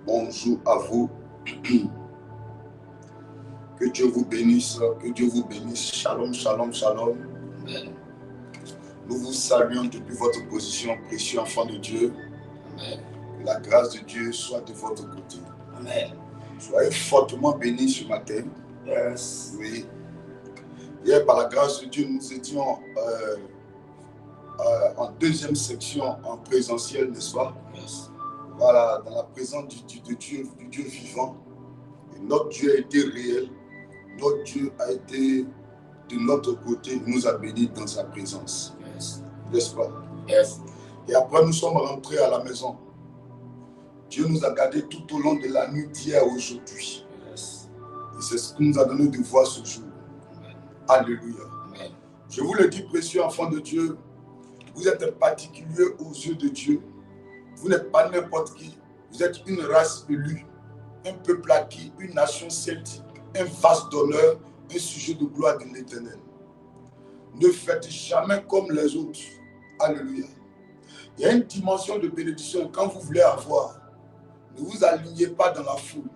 Bonjour à vous. Que Dieu vous bénisse, que Dieu vous bénisse. Shalom, shalom, shalom. Amen. Nous vous saluons depuis votre position, précieux enfant de Dieu. Amen. Que la grâce de Dieu soit de votre côté. Amen. Soyez fortement bénis ce matin. Yes. Oui. Hier, par la grâce de Dieu, nous étions en deuxième section en présentiel, n'est-ce pas? Yes. Voilà, dans la présence du Dieu vivant. Et notre Dieu a été réel. Notre Dieu a été de notre côté, il nous a bénis dans sa présence. Yes. N'est-ce pas? Yes. Et après, nous sommes rentrés à la maison. Dieu nous a gardés tout au long de la nuit d'hier à aujourd'hui. Yes. Et c'est ce qui nous a donné de voir ce jour. Amen. Alléluia. Amen. Je vous le dis, précieux enfants de Dieu, vous êtes particulier aux yeux de Dieu. Vous n'êtes pas n'importe qui. Vous êtes une race élue, un peuple acquis, une nation celtique, un vase d'honneur, un sujet de gloire de l'Éternel. Ne faites jamais comme les autres. Alléluia. Il y a une dimension de bénédiction quand vous voulez avoir. Ne vous alignez pas dans la foule.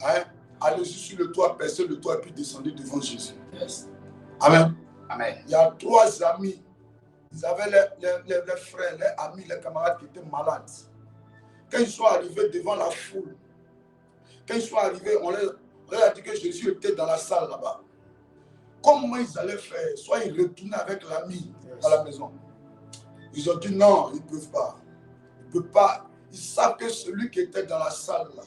Hein? Allez-y sur le toit, percez le toit et puis descendez devant Jésus. Yes. Amen. Amen. Il y a 3 amis. Ils avaient les frères, les amis, les camarades qui étaient malades. Quand ils sont arrivés devant la foule, quand ils sont arrivés, on leur a dit que Jésus était dans la salle là-bas. Comment ils allaient faire? Soit ils retournaient avec l'ami à la maison. Ils ont dit non, ils ne peuvent pas. Ils ne peuvent pas. Ils savent que celui qui était dans la salle là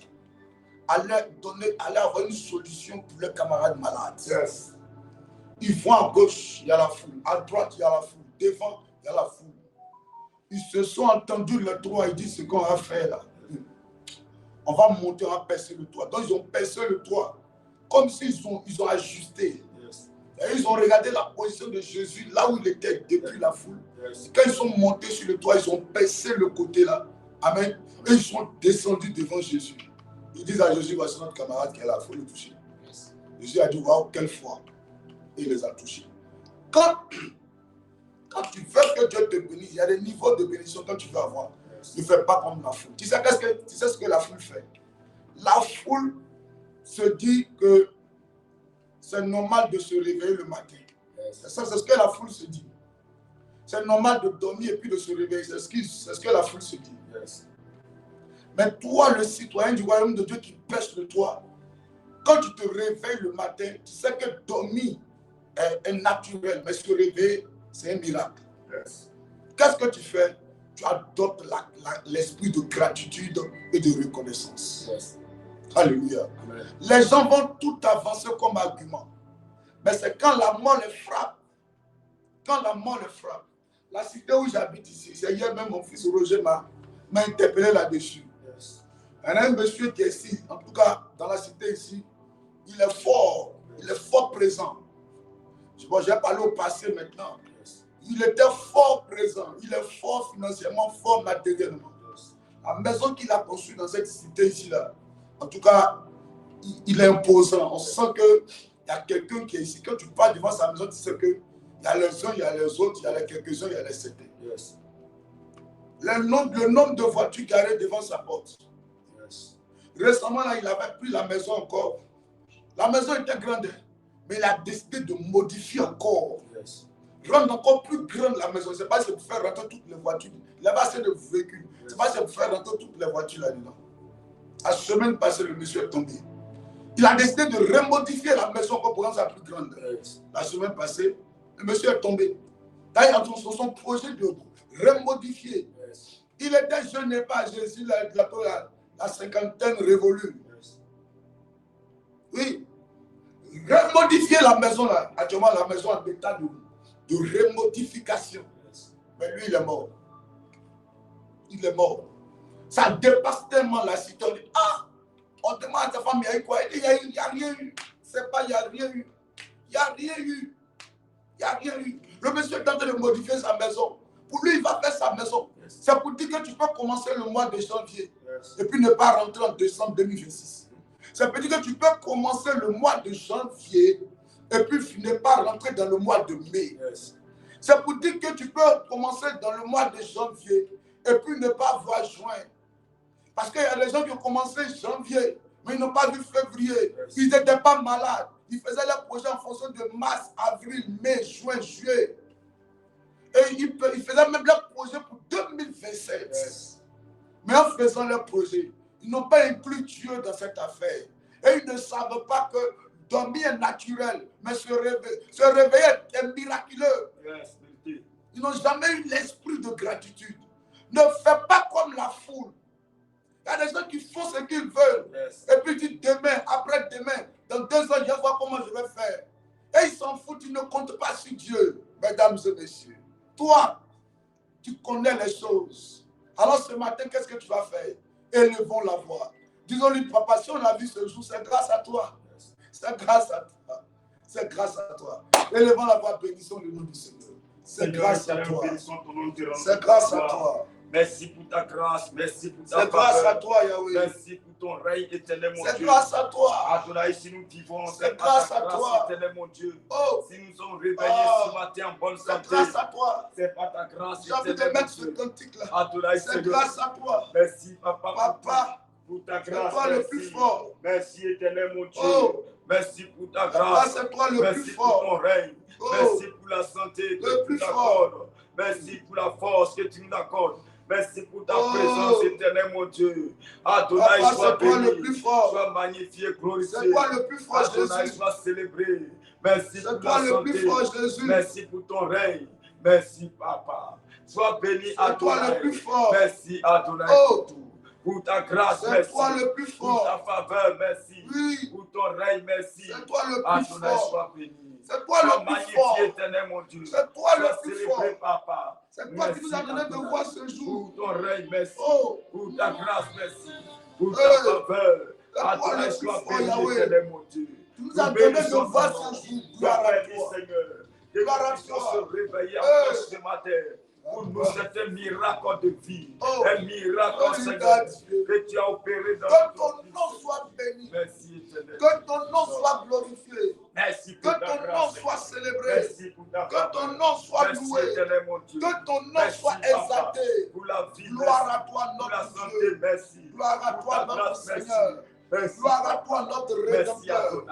allait avoir une solution pour les camarades malades. Yes. Ils vont à gauche, il y a la foule. À droite, il y a la foule. Devant, il y a la foule. Ils se sont entendus les 3. Ils disent ce qu'on va faire là. On va monter, on va percer le toit. Donc ils ont percé le toit. Comme s'ils ont ajusté. Yes. Et ils ont regardé la position de Jésus là où il était depuis la foule. Yes. Quand ils sont montés sur le toit, ils ont percé le côté là. Amen. Et ils sont descendus devant Jésus. Ils disent à Jésus, voici notre camarade qui est là, il faut le toucher. Yes. Jésus a dit, waouh, quelle foi. Et il les a touchés. Quand tu veux que Dieu te bénisse, il y a des niveaux de bénédiction que tu veux avoir. Yes. Ne fais pas comme la foule. Tu sais ce que la foule fait? La foule se dit que c'est normal de se réveiller le matin. Yes. C'est ce que la foule se dit. C'est normal de dormir et puis de se réveiller. C'est ce que la foule se dit. Yes. Mais toi, le citoyen du royaume de Dieu qui pêche de toi, quand tu te réveilles le matin, tu sais que dormir est naturel, mais se réveiller, c'est un miracle. Yes. Qu'est-ce que tu fais? Tu adoptes l'esprit de gratitude et de reconnaissance. Yes. Alléluia. Amen. Les gens vont tout avancer comme argument. Mais c'est quand la mort les frappe. Quand la mort les frappe. La cité où j'habite ici, c'est hier même mon fils Roger m'a interpellé là-dessus. Yes. Il y a un monsieur qui est ici, en tout cas dans la cité ici, il est fort. Yes. Il est fort présent. Bon, j'ai parlé au passé maintenant. Yes. Il était fort présent. Il est fort financièrement, fort matériellement. Yes. La maison qu'il a construite dans cette cité ici-là, en tout cas, il est imposant. On sent qu'il y a quelqu'un qui est ici. Quand tu pars devant sa maison, tu sais qu'il y a les uns, il y a les autres, il y a les quelques-uns, il y a les certains. Yes. Le nombre de voitures garées devant sa porte. Yes. Récemment, là, il avait pris la maison encore. La maison était grande, mais il a décidé de modifier encore. Yes. Rendre encore plus grande la maison. Ce n'est pas pour faire rentrer toutes les voitures. Il n'y a pas assez de véhicules. Yes. Ce n'est pas pour faire rentrer toutes les voitures là-dedans. La semaine passée, le monsieur est tombé. Il a décidé de remodifier la maison pour rendre ça plus grande. Yes. La semaine passée, le monsieur est tombé. Là, il a son projet de remodifier. Yes. Il était jeune et pas Jésus, la cinquantaine révolue. Yes. Oui. Remodifier la maison là. Actuellement, la maison est en état de remodification. Yes. Mais lui, il est mort. Il est mort. Ça dépasse tellement la cité. On dit, on demande à sa femme, il y a eu quoi? Il dit, il n'y a rien eu. C'est pas, il n'y a rien eu. Il n'y a rien eu. Il n'y a rien eu. Le monsieur est en train de modifier sa maison. Pour lui, il va faire sa maison. Yes. C'est pour dire que tu peux commencer le mois de janvier. Yes. Et puis ne pas rentrer en décembre 2026. C'est pour dire que tu peux commencer le mois de janvier et puis ne pas rentrer dans le mois de mai. Yes. C'est pour dire que tu peux commencer dans le mois de janvier et puis ne pas voir juin. Parce qu'il y a des gens qui ont commencé janvier, mais ils n'ont pas vu février. Ils n'étaient pas malades. Ils faisaient leurs projets en fonction de mars, avril, mai, juin, juillet. Et ils faisaient même leurs projets pour 2027. Mais en faisant leurs projets, ils n'ont pas inclus Dieu dans cette affaire. Et ils ne savent pas que dormir est naturel, mais se réveiller est miraculeux. Ils n'ont jamais eu l'esprit de gratitude. Ne fais pas comme la foule. Il y a des gens qui font ce qu'ils veulent. Et puis ils disent demain, après-demain, dans 2 ans, je vais voir comment je vais faire. Et ils s'en foutent, ils ne comptent pas sur Dieu. Mesdames et messieurs, toi, tu connais les choses. Alors ce matin, qu'est-ce que tu vas faire? Élevons la voix. Disons-lui, papa, si on a vu ce jour, c'est grâce à toi. C'est grâce à toi. C'est grâce à toi. Élevons la voix, bénissons le nom du Seigneur. C'est grâce à toi. C'est grâce à toi. Merci pour ta grâce, merci pour ta faveur. C'est grâce à toi, Yahweh. Merci pour ton règne éternel, mon Dieu. C'est grâce à toi. Adonai, si nous vivons, c'est grâce à toi, éternel, mon Dieu. Oh. Si nous sommes réveillés ce matin en bonne santé, c'est grâce à toi. C'est pas ta grâce, j'ai envie de mettre ce cantique-là. Adonai, c'est grâce à toi. Merci, papa. Papa, pour ta grâce. C'est toi le plus fort. Merci, éternel, mon Dieu. Oh. Merci pour ta grâce. C'est toi le merci plus pour fort. ton règne. Oh. Merci pour la santé que le tu plus nous fort. accordes. Merci pour la force que tu nous accordes. Merci pour ta présence éternelle, mon Dieu. Adonai, sois béni, sois magnifié, glorifié. C'est toi le plus fort, Adonai, Jésus. Sois célébré. Merci pour toi la le santé. Plus fort, Jésus. Merci pour ton règne. Merci, Papa. Sois béni, Adonai. Toi le plus fort. Merci, Adonai, pour tout. Pour ta grâce, merci. Toi le plus fort. Pour ta faveur, merci. Oui. Pour ton règne, merci. C'est toi le plus Adonai, fort. sois béni. C'est toi le plus fort. Éternel, mon Dieu. C'est toi le plus célébré, fort. Papa. C'est toi qui nous as donné de voir ce jour. Pour ton règne, merci. Oh. Pour ta grâce, merci. Pour ta faveur. Adonai, sois béni, éternel, mon Dieu. Tu nous as donné de voir ce jour. Gloire à toi. Seigneur. Que Gloire à nous puissions toi. se réveiller encore ce matin. Pour nous, c'est un miracle de vie. Un miracle, Seigneur, que tu as opéré dans que ton nom soit béni. Merci, éternel. Que ton nom soit glorifié. Merci pour que ta ton grâce. nom soit célébré. Merci pour ta que ton nom soit merci, loué. Éternel, mon Dieu. Que ton nom merci, soit exalté. Pour la vie, gloire à toi, pour la notre santé, Dieu. merci. Gloire à toi, notre Seigneur. Merci. Gloire à toi, notre Rédempteur.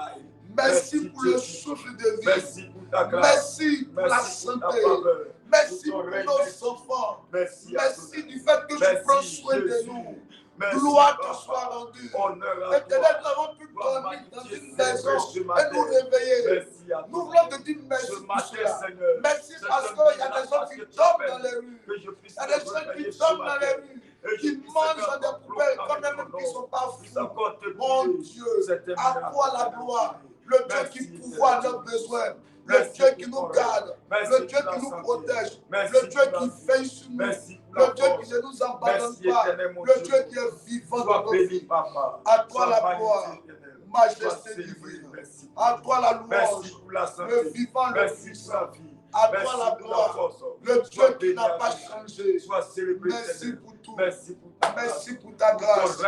Merci pour le souffle de vie. Merci pour ta grâce. Merci pour la santé. Merci pour nos enfants. Merci du fait que tu prends soin de nous. Gloire te soit rendue. Éternel, nous avons pu dormir dans une maison et nous réveiller. Nous voulons te dire merci pour cela. Merci parce qu'il y a des gens qui dorment dans les rues. Il y a des gens qui dorment dans les rues. Qui mangent dans des poubelles quand même qui ne sont pas fous. Mon Dieu, à toi la gloire. Le Dieu qui pourvoit leurs besoins. Le Dieu qui nous garde. Le Dieu qui nous protège. Le Dieu qui veille sur nous. Le Dieu qui ne nous abandonne pas. Le Dieu qui est vivant dans nos vies. À toi la gloire. Majesté divine. À toi la louange. Le vivant, le puissant. À toi la gloire. Le Dieu qui n'a pas changé. Merci pour tout. Merci pour ta grâce.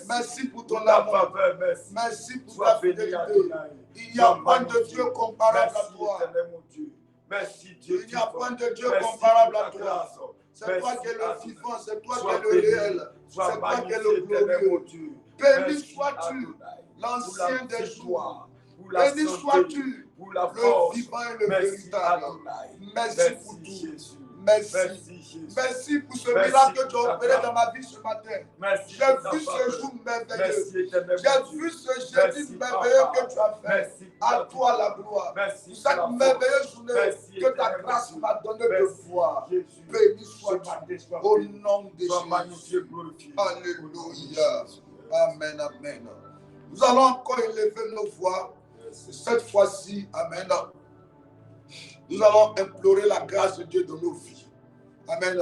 Merci pour ton amour. Merci pour ta fidélité. Il n'y a point de Dieu comparable à toi. Il n'y a point de Dieu comparable à toi. C'est toi qui es le vivant, c'est toi qui es le réel. C'est toi qui es le glorieux. Béni sois-tu, l'ancien des jours. Béni sois-tu, le vivant et le véritable. Merci pour tout. Merci. Merci pour ce miracle que tu as opéré dans ma vie ce matin. J'ai vu ce jour merveilleux. J'ai vu ce jeudi merveilleux que tu as fait. À toi la gloire. Pour cette merveilleuse journée que ta grâce m'a donné de voir. Béni sois-tu au nom de Jésus. Alléluia. Amen, amen. Nous allons encore élever nos voix. Cette fois-ci, amen. Nous allons implorer la grâce de Dieu dans nos vies. Amen.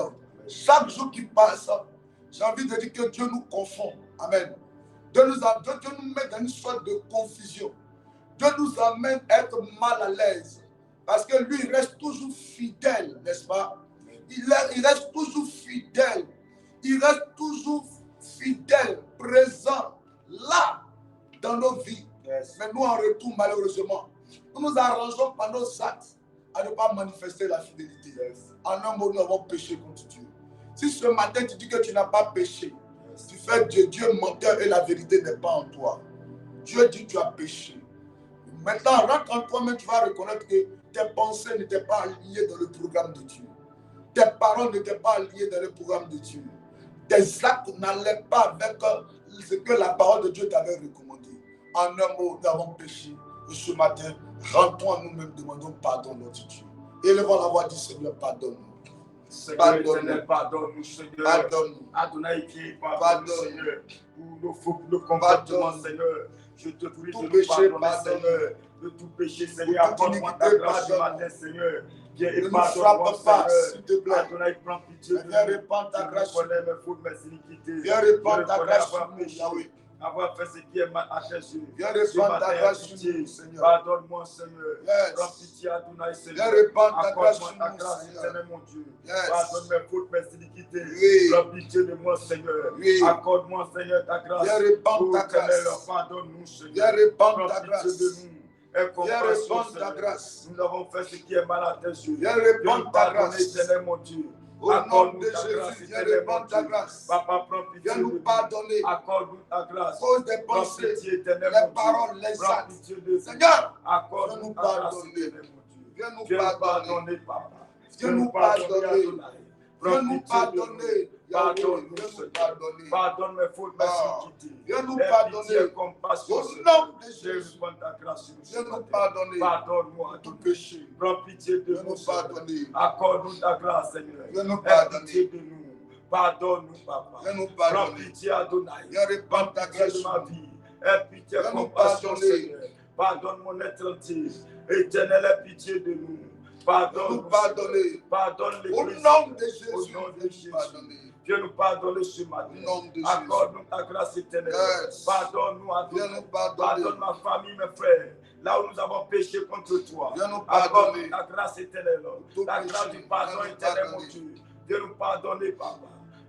Chaque jour qui passe, j'ai envie de dire que Dieu nous confond. Amen. Dieu nous met dans une sorte de confusion. Dieu nous amène à être mal à l'aise. Parce que lui, il reste toujours fidèle, n'est-ce pas? Il reste toujours fidèle. Il reste toujours fidèle, présent, là, dans nos vies. Yes. Mais nous, en retour, malheureusement, nous nous arrangeons par nos actes à ne pas manifester la fidélité. Yes. En un mot, nous avons péché contre Dieu. Si ce matin tu dis que tu n'as pas péché, yes, tu fait de Dieu menteur et la vérité n'est pas en toi. Dieu dit tu as péché. Maintenant, rentre en toi-même, tu vas reconnaître que tes pensées n'étaient pas liées dans le programme de Dieu. Tes paroles n'étaient pas liées dans le programme de Dieu. Tes actes n'allaient pas avec ce que la parole de Dieu t'avait recommandé. En un mot, nous avons péché. Et ce matin, rentrons à nous-mêmes, demandons pardon, notre Dieu. Élevons la voix du Seigneur, pardonne-nous. Seigneur, pardonne-nous, Seigneur. Pardonne-nous. Adonai, pardonne-nous, Seigneur. Pour nos fautes, le comportement, Seigneur. Je te prie de nous pardonner, Seigneur. De tout péché, Seigneur. Accorde-moi ta grâce ce matin, Seigneur. Viens et pardonne-moi, Seigneur. Adonai, prends pitié de nous. Viens répandre ta grâce. Je reconnais mes fautes, mes iniquités. Viens répandre ta grâce sur nous, Yahweh. Avoir fait ce qui est mal à tes yeux. Viens répandre ta grâce sur nous, Seigneur. Pardonne-moi, Seigneur. Yes. Prends pitié, Adonai, Seigneur. Viens répandre ta grâce sur ta nous, grâce, Seigneur. Seigneur, mon Dieu. Yes. Pardonne mes fautes, mes iniquités. Oui. Prends pitié de moi, Seigneur. Oui. Accorde-moi, Seigneur, ta grâce. Viens répandre ta grâce. Pardonne-nous, Seigneur. Viens répandre Prends ta pitié grâce. de nous. Viens répandre ta grâce. Nous avons fait ce qui est mal à tes yeux. Viens répandre ta grâce. Seigneur, mon Dieu. Au nom de Jésus, viens répandre ta grâce. Papa, prends pitié. Viens nous pardonner. Accorde-nous ta grâce. Cause des pensées, les paroles, les actes. Seigneur, accorde-nous pardonner. Viens nous pardonner, Papa. Viens nous pardonner. Viens nous pardonner. Pardonne mes fautes, mes iniquités. Viens nous pardonner. Au nom de Jésus, viens nous pardonner. Pardonne-moi tout péché. Prends pitié de Viens nous, nous pardonner. Accorde-nous ta grâce, Seigneur. Viens nous Aie pardonner. pitié de nous. Pardonne-nous, Papa. Viens nous Prends pardonner. pitié, Adonai. Viens répandre ta Pitié grâce de sur ma nous. vie. Aie pitié, Viens nous compassion, pardonner. Seigneur. Pardonne mon être entier. Éternel, aie pitié de nous. Pardonne Nous pardonner. Pardonne Au l'Église. nom de Jésus, Au nom de viens Jésus. nous pardonner. Viens nous pardonner ce matin. Au nom de Jésus. Accorde-nous ta grâce éternelle. Yes. Pardonne-nous, Viens Adonai. nous pardonner. Pardonne ma famille, mes frères. Là où nous avons péché contre toi. Viens nous Accorde pardonner. ta grâce éternelle. Tout La péché. grâce du pardon Viens nous éternel, mon pardonner. Dieu. Viens nous pardonner, Papa.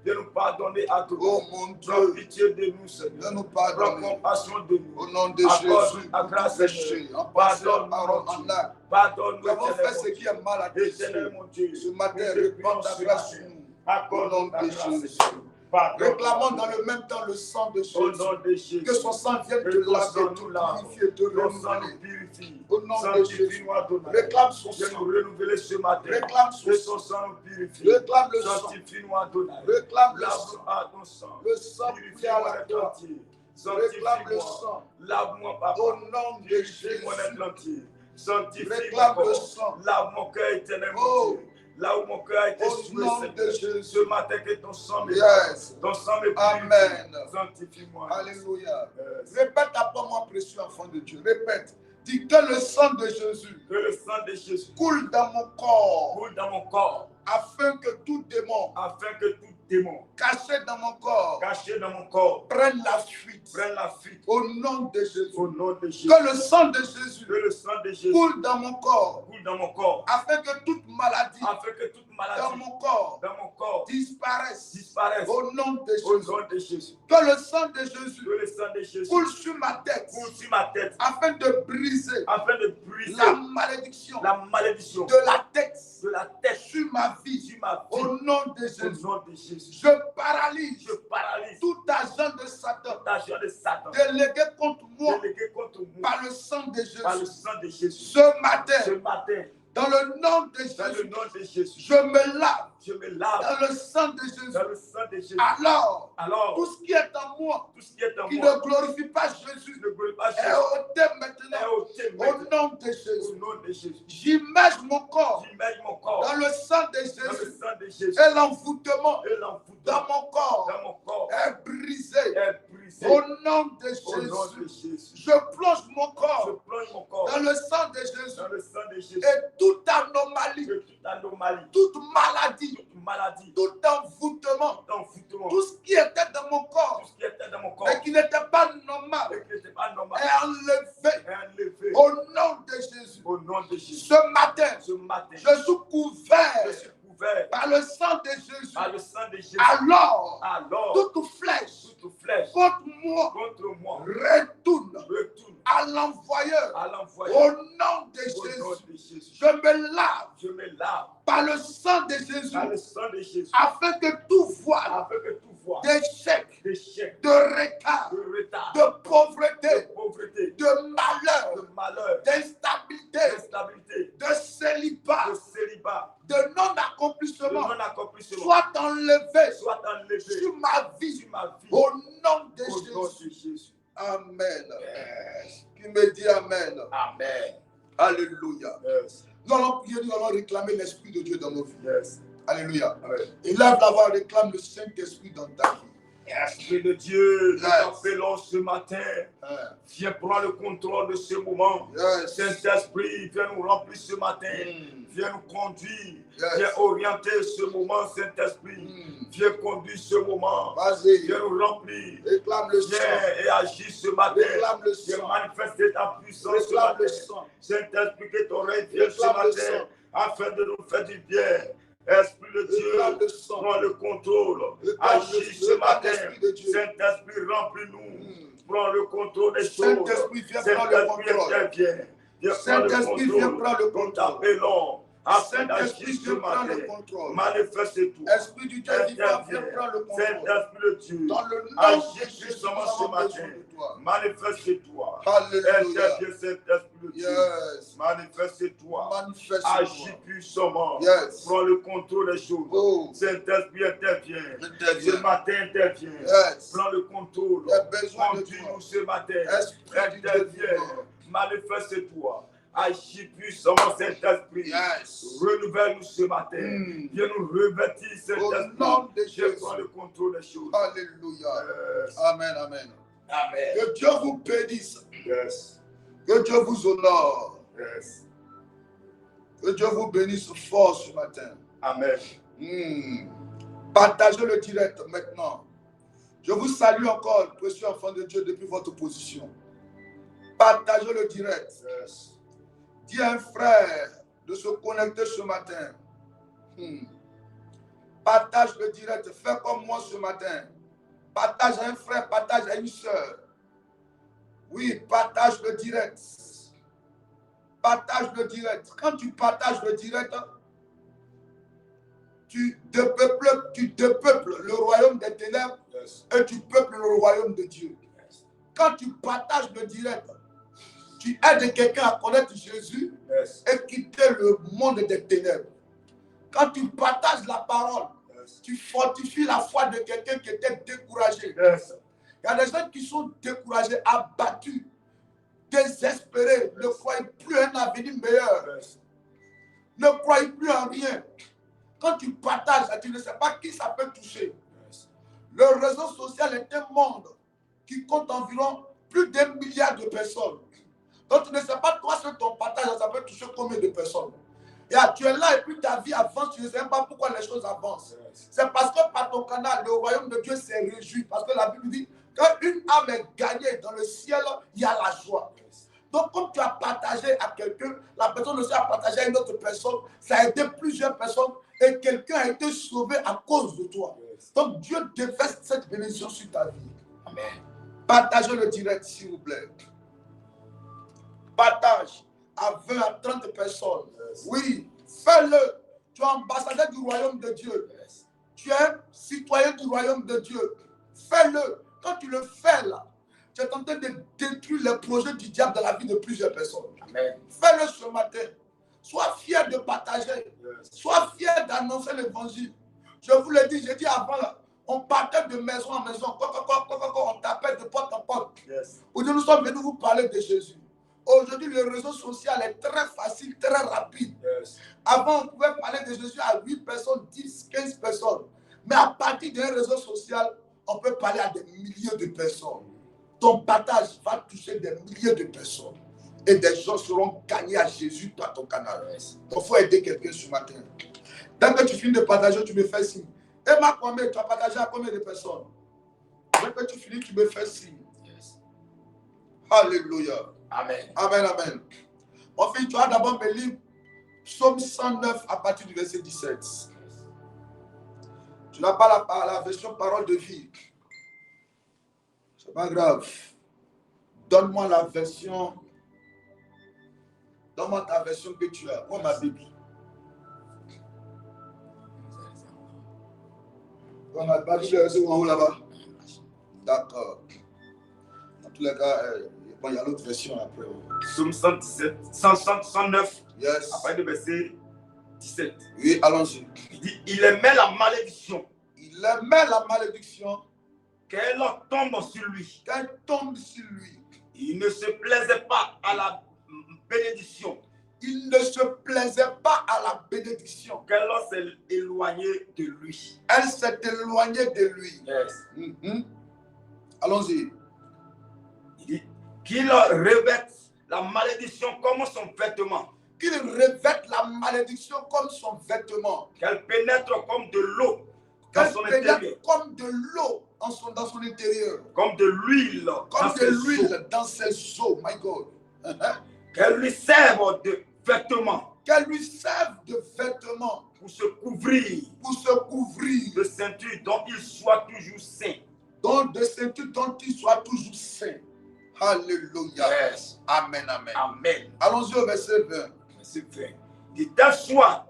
Viens nous pardonner à toi. Oh mon Prends Dieu, pitié de nous, viens Seigneur. nous Prends pardonner. compassion de nous. Au nom de Accorde Jésus, ta pour grâce, tout péché, Seigneur. en pensée, en Pardonne-nous, parole, mon en Dieu. acte. Pardonne-nous, Nous avons fait éternel, ce mon qui Dieu. est mal à tes Éternel, yeux. mon Dieu. Ce matin, Nous te répande ta prions ce grâce matin. sur nous. Accorde Au nom ta de grâce, Jésus. Seigneur. Pardonne-nous. Réclamons dans le même temps le sang de Au Jésus. nom de Jésus. Que son sang vienne Que te ton sang laver, nous te lave. purifier, te Ton sang nous renouveler. purifie. Au nom de Sanctifie-nous, Jésus. Adonai. Réclame son Viens nous sang. renouveler ce matin. Réclame son Que sang. ton sang nous purifie. Réclame le sang. Sanctifie-nous, Adonai. Réclame le Lave-nous sang. à ton sang. Le sang qui Purifie est à mon la être croix. entier. Réclame le Sanctifie-moi. sang. Lave-moi, Papa. Au nom de Purifie Jésus. mon être entier. Sanctifie Réclame mon le corps. sang. Lave mon cœur éternel, mon Oh. Dieu. Là où mon cœur a été Au souillé, nom Seigneur. de Jésus. Ce matin que ton sang me Yes. Ton sang me purifie. Amen. Sanctifie-moi. Alléluia. Yes. Répète après moi, précieux enfant de Dieu. Répète. Dis que le sang de Jésus Que le sang de Jésus coule dans mon corps coule dans mon corps, afin que tout démon afin que tout démon caché dans mon corps caché dans mon corps prenne la fuite. prenne la fuite. Au nom de Jésus. Au nom de Jésus. Que le sang de Jésus Que le sang de Jésus coule dans mon corps coule dans mon corps, afin que toute maladie afin que toute dans maladie mon corps dans mon corps disparaisse. disparaisse. Au nom de Au Jésus. nom de Jésus. Que le sang de Jésus Que le sang de Jésus coule sur ma tête coule sur ma tête, afin de briser afin de briser la malédiction la malédiction de la tête de la tête sur ma vie. sur ma vie. Au nom de Au Jésus. nom de Jésus. Je paralyse Je paralyse tout agent de Satan tout agent de Satan délégué contre moi délégué contre nous par le sang de par le Jésus. sang de Jésus. Ce Ce matin, matin, dans le nom de dans le Jésus, nom de Jésus, je me lave je me lave dans le sang de Jésus. dans le sang de Jésus. Alors, Alors, tout ce qui est en moi, tout ce qui est en qui moi ne glorifie pas Jésus, ne brûle pas est Jésus. ôté Est maintenant ôté au maintenant nom de au Jésus. nom de Jésus. J'immerge mon corps J'immerge mon corps dans le sang de dans le Jésus sang de Jésus. et l'envoûtement Et dans l'envoûtement mon corps dans mon corps est brisé est brisé au nom de au nom de Jésus. Jésus. Je plonge mon Je corps plonge mon corps dans le sang de Jésus dans le sang de Jésus. et toute anomalie, Que toute anomalie, toute maladie, toute maladie, tout envoûtement, tout envoûtement, tout ce qui était dans mon corps tout ce qui était dans mon corps et qui n'était pas normal et qui n'était pas normal est enlevé est enlevé au nom de Jésus. au nom de Jésus. Ce matin, Ce matin, je suis couvert je suis couvert par le sang de Jésus. par le sang de Jésus. Alors, Alors, toute flèche toute flèche contre moi contre moi retourne retourne à l'envoyeur à l'envoyé au nom de au nom Jésus. de Jésus. Je me lave Je me lave par le sang de Jésus par le sang de Jésus afin que tout voile afin que tout fois, d'échec, d'échec, de retard, de pauvreté, de malheur, d'instabilité, de célibat, de non-accomplissement, soit enlevé sur ma vie, au nom de Jésus. Amen. Yes. Qui me dit Amen. Amen. Alléluia. Yes. Nous allons prier, nous allons réclamer l'Esprit de Dieu dans nos vies. Yes. Alléluia. Amen. Élève la voix, réclame le Saint-Esprit dans ta vie. Esprit de Dieu, nous t'appelons ce matin. Viens prendre le contrôle de ce moment. Saint-Esprit, viens nous remplir ce matin. Viens nous conduire. Viens orienter ce moment, Saint-Esprit. Viens conduire ce moment. Viens nous remplir. Réclame le sang. Viens et agis ce matin. Réclame le Viens sang. manifester ta puissance ce Réclame matin. le sang. Saint-Esprit, que ton règne vienne ce Réclame le matin sang. afin de nous faire du bien. Esprit de Réclame le Dieu, sang. prends le contrôle. Réclame Agis le- ce réclame matin. l'Esprit de Dieu. Saint-Esprit, remplis-nous. Prends le contrôle des choses. Saint-Esprit, viens prendre le Saint-Esprit, contrôle. interviens. Viens prendre le Saint-Esprit, viens contrôle. prendre le Nous contrôle. t'appelons afin d'agir Saint-Esprit, ce viens prendre le matin. contrôle. Manifeste-toi. Esprit du Dieu vivant, viens prendre le contrôle. Saint-Esprit de Dieu, Dans le nom de agis Jésus, puissamment nous ce avons besoin matin. de toi. Manifeste-toi. Alléluia. Interviens, Saint-Esprit de Dieu. Yes. Manifeste-toi. Manifeste-toi. Agis puissamment. Yes. Prends le contrôle des choses. Oh. Saint-Esprit, intervient. Interviens. Ce matin, intervient. Yes. Prends le contrôle. J'ai besoin de Conduis-nous toi. ce matin. Esprit du Dieu Interviens. vivant. Manifeste-toi. Agis puissamment, Saint-Esprit. Yes. Renouvelle-nous ce matin. Viens nous revêtir, Au Saint-Esprit. nom de Viens Jésus. prendre le contrôle des choses. Alléluia. Yes. Amen, amen. Amen. Que Dieu vous bénisse. Yes. Que Dieu vous honore. Yes. Que Dieu vous bénisse fort ce matin. Amen. Partagez le direct maintenant. Je vous salue encore, précieux enfants de Dieu, depuis votre position. Partagez le direct. Yes. Dis à un frère de se connecter ce matin. Partage le direct. Fais comme moi ce matin. Partage à un frère, partage à une soeur. Oui, partage le direct. Partage le direct. Quand tu partages le direct, tu dépeuples le royaume des ténèbres. Yes. Et tu peuples le royaume de Dieu. Yes. Quand tu partages le direct, tu aides quelqu'un à connaître Jésus. Yes. Et quitter le monde des ténèbres. Quand tu partages la parole, Yes. tu fortifies la foi de quelqu'un qui était découragé. Yes. Il y a des gens qui sont découragés, abattus, désespérés, ne croient plus à un avenir meilleur, Yes. ne croient plus en rien. Quand tu partages, tu ne sais pas qui ça peut toucher. Yes. Le réseau social est un monde qui compte environ plus d'1 milliard de personnes. Donc tu ne sais pas toi ce ton partage, ça peut toucher combien de personnes. Et tu es là et puis ta vie avance, tu ne sais même pas pourquoi les choses avancent. Yes. C'est parce que par ton canal, le royaume de Dieu s'est réjoui. Parce que la Bible dit qu'une âme est gagnée dans le ciel, il y a la joie. Yes. Donc, comme tu as partagé à quelqu'un, la personne aussi a partagé à une autre personne, ça a aidé plusieurs personnes et quelqu'un a été sauvé à cause de toi. Yes. Donc, Dieu déverse cette bénédiction sur ta vie. Amen. Partagez le direct, s'il vous plaît. Partage à 20 à 30 personnes. Yes. Oui, fais-le. Tu es ambassadeur du royaume de Dieu. Yes. Tu es citoyen du royaume de Dieu. Fais-le. Quand tu le fais là, tu es en train de détruire les projets du diable dans la vie de plusieurs personnes. Amen. Fais-le ce matin. Sois fier de partager. Yes. Sois fier d'annoncer l'évangile. Je vous l'ai dit, j'ai dit avant là, on partait de maison en maison. On tapait de porte en porte. Yes. Aujourd'hui, nous sommes venus vous parler de Jésus. Aujourd'hui, le réseau social est très facile, très rapide. Yes. Avant, on pouvait parler de Jésus à 8 personnes, 10, 15 personnes. Mais à partir d'un réseau social, on peut parler à des milliers de personnes. Ton partage va toucher des milliers de personnes. Et des gens seront gagnés à Jésus par ton canal. Yes. Donc, il faut aider quelqu'un ce matin. Dès que tu finis de partager, tu me fais signe. Et ma combien, tu as partagé à combien de personnes? Dès que tu finis, tu me fais signe. Yes. Alléluia. Amen. Amen, amen. Mon fils, tu vas d'abord me lire Psaume 109 à partir du verset 17. Tu n'as pas la version parole de vie. C'est pas grave. Donne-moi la version. Donne-moi ta version que tu as. Moi, ma Bible. On a pas dit le verset en haut là-bas. D'accord. Dans tous les cas, bon, il y a l'autre version après. Psaume 117, 109, Yes. après le verset 17. Oui, allons-y. Il dit, il aimait la malédiction. Il aimait la malédiction. Qu'elle tombe sur lui. Qu'elle tombe sur lui. Il ne se plaisait pas à la bénédiction. Il ne se plaisait pas à la bénédiction. Qu'elle s'est éloignée de lui. Elle s'est éloignée de lui. Yes. Allons-y. Il dit qu'il revête la malédiction comme son vêtement. Qu'il revête la malédiction comme son vêtement. Qu'elle pénètre comme de l'eau dans son intérieur. Comme de l'eau dans son intérieur. Comme de l'huile. Comme de l'huile dans ses os. My God. Qu'elle lui serve de vêtements. Qu'elle lui serve de vêtements. Pour se couvrir. Pour se couvrir. De ceinture dont il soit toujours saint. Donc de ceinture dont il soit toujours saint. Alléluia. Yes. Amen, amen. Amen. Allons-y au verset 20. Verset 20. Il dit, tel soit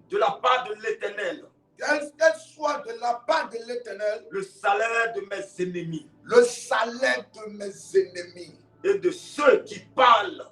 de la part de l'Éternel. Qu'elle soit de la part de l'Éternel. Le salaire de mes ennemis. Le salaire de mes ennemis. Et de ceux qui parlent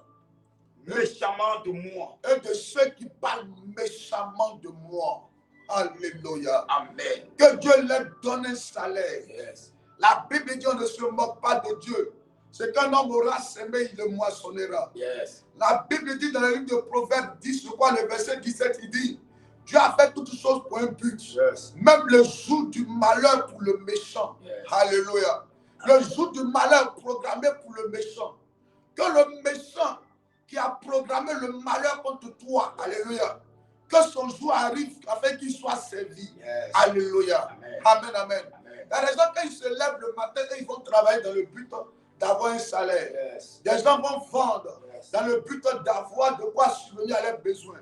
méchamment de moi. Et de ceux qui parlent méchamment de moi. Alléluia. Amen. Que Dieu leur donne un salaire. Yes. La Bible dit on ne se moque pas de Dieu. C'est qu'un homme aura semé, il le moissonnera. Yes. La Bible dit dans le livre de Proverbes 10, je crois, le verset 17, il dit Dieu a fait toutes choses pour un but. Yes. Même le jour du malheur pour le méchant. Yes. Alléluia. Le jour du malheur programmé pour le méchant. Que le méchant qui a programmé le malheur contre toi, alléluia, que son jour arrive afin qu'il soit servi. Yes. Alléluia. Amen. Amen, amen. Amen. Il y a des gens, quand ils se lèvent le matin et ils vont travailler dans le but d'avoir un salaire. Yes. Des gens vont vendre Yes. dans le but d'avoir de quoi subvenir à leurs besoins.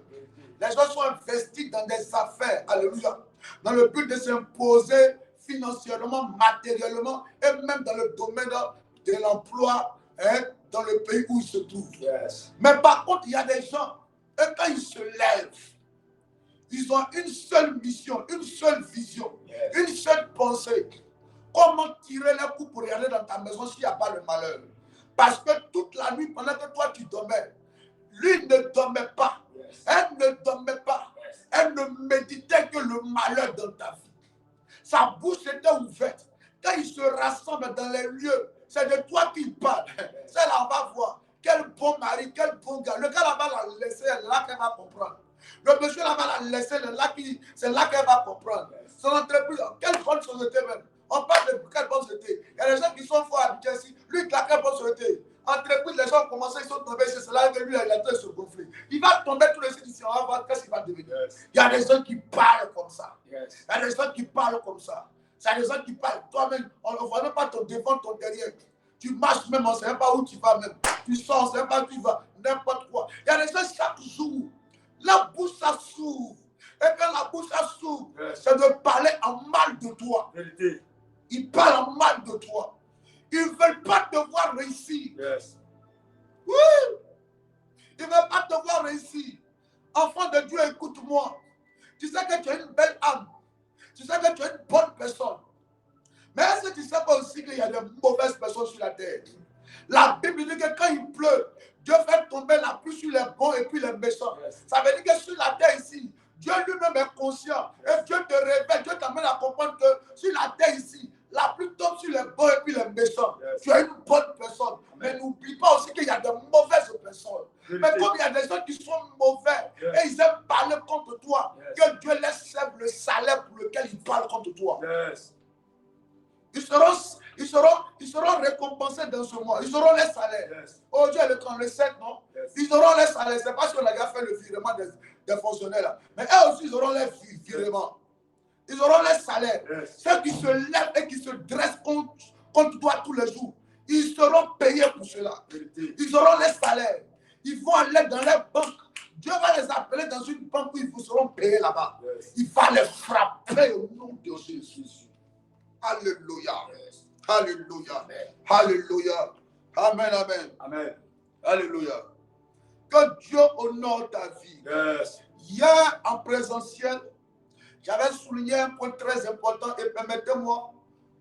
Les gens sont investis dans des affaires, alléluia, dans le but de s'imposer financièrement, matériellement et même dans le domaine de l'emploi, dans le pays où ils se trouvent. Yes. Mais par contre, il y a des gens, et quand ils se lèvent, ils ont une seule mission, une seule vision, Yes. une seule pensée. Comment tirer les coups pour regarder dans ta maison s'il n'y a pas le malheur? Parce que toute la nuit, pendant que toi tu dormais, lui ne dormait pas. Yes. Elle ne dormait pas. Yes. Elle ne méditait que le malheur dans ta vie. Sa bouche était ouverte. Quand il se rassemble dans les lieux, c'est de toi qu'il parle. C'est là, on va voir. Quel bon mari, quel bon gars. Le gars là-bas l'a laissé, là qu'elle va comprendre. Le monsieur là-bas l'a laissé, c'est là qu'elle va comprendre. Son entreprise, quelle bonne société même. On parle de quelle bonne société. Il y a des gens qui sont forts à habiter ici. Lui, il a quelle bonne société. Entreprise, les gens ont commencé, ils sont tombés, c'est cela que lui, il a été se gonfler. Il va tomber tous les sites ici, on va voir qu'est-ce qu'il va devenir. Yes. Il y a des gens qui parlent comme ça. Yes. Il y a des gens qui parlent comme ça. Il y a des gens qui parlent. Toi-même, on ne voit même pas ton devant, ton derrière. Tu marches même, on ne sait même pas où tu vas même. Tu sors, on ne sait même pas où tu vas. N'importe quoi. Il y a des gens chaque jour. La bouche, ça s'ouvre. Et quand la bouche, ça s'ouvre, Yes. c'est de parler en mal de toi. Vérité. Ils parlent en mal de toi. Ils ne veulent pas te voir réussir. Yes. Oui. Ils ne veulent pas te voir réussir. Enfant de Dieu, écoute-moi. Tu sais que tu as une belle âme. Tu sais que tu es une bonne personne. Mais est-ce que tu ne sais pas aussi qu'il y a de mauvaises personnes sur la terre? La Bible dit que quand il pleut, Dieu fait tomber la pluie sur les bons et puis les méchants. Yes. Ça veut dire que sur la terre ici, Dieu lui-même est conscient. Et Dieu te révèle, Dieu t'amène à comprendre que sur la terre ici, la pluie tombe sur les bons et puis les méchants. Yes. Tu es une bonne personne. Amen. Mais n'oublie pas aussi qu'il y a de mauvaises personnes. Vérité. Mais comme il y a des gens qui sont mauvais, Yes. et ils aiment parler contre toi, Yes. que Dieu laisse serve le salaire pour lequel ils parlent contre toi. Yes. Ils seront récompensés dans ce mois. Ils auront les salaires. Yes. Oh Dieu, le 37, non? Yes. Ils auront les salaires. C'est parce qu'on a déjà fait le virement des fonctionnaires là. Mais eux aussi, ils auront les virements. Ils auront les salaires. Yes. Ceux qui se lèvent et qui se dressent contre toi tous les jours, ils seront payés pour cela. Vérité. Ils auront les salaires. Ils vont aller dans les banques. Dieu va les appeler dans une banque où ils vous seront payés là-bas. Yes. Il va les frapper au nom de Jésus. Alléluia. Yes. Alléluia. Amen. Alléluia. Amen, amen. Amen. Alléluia. Que Dieu honore ta vie. Yes. Hier en présentiel, j'avais souligné un point très important et permettez-moi,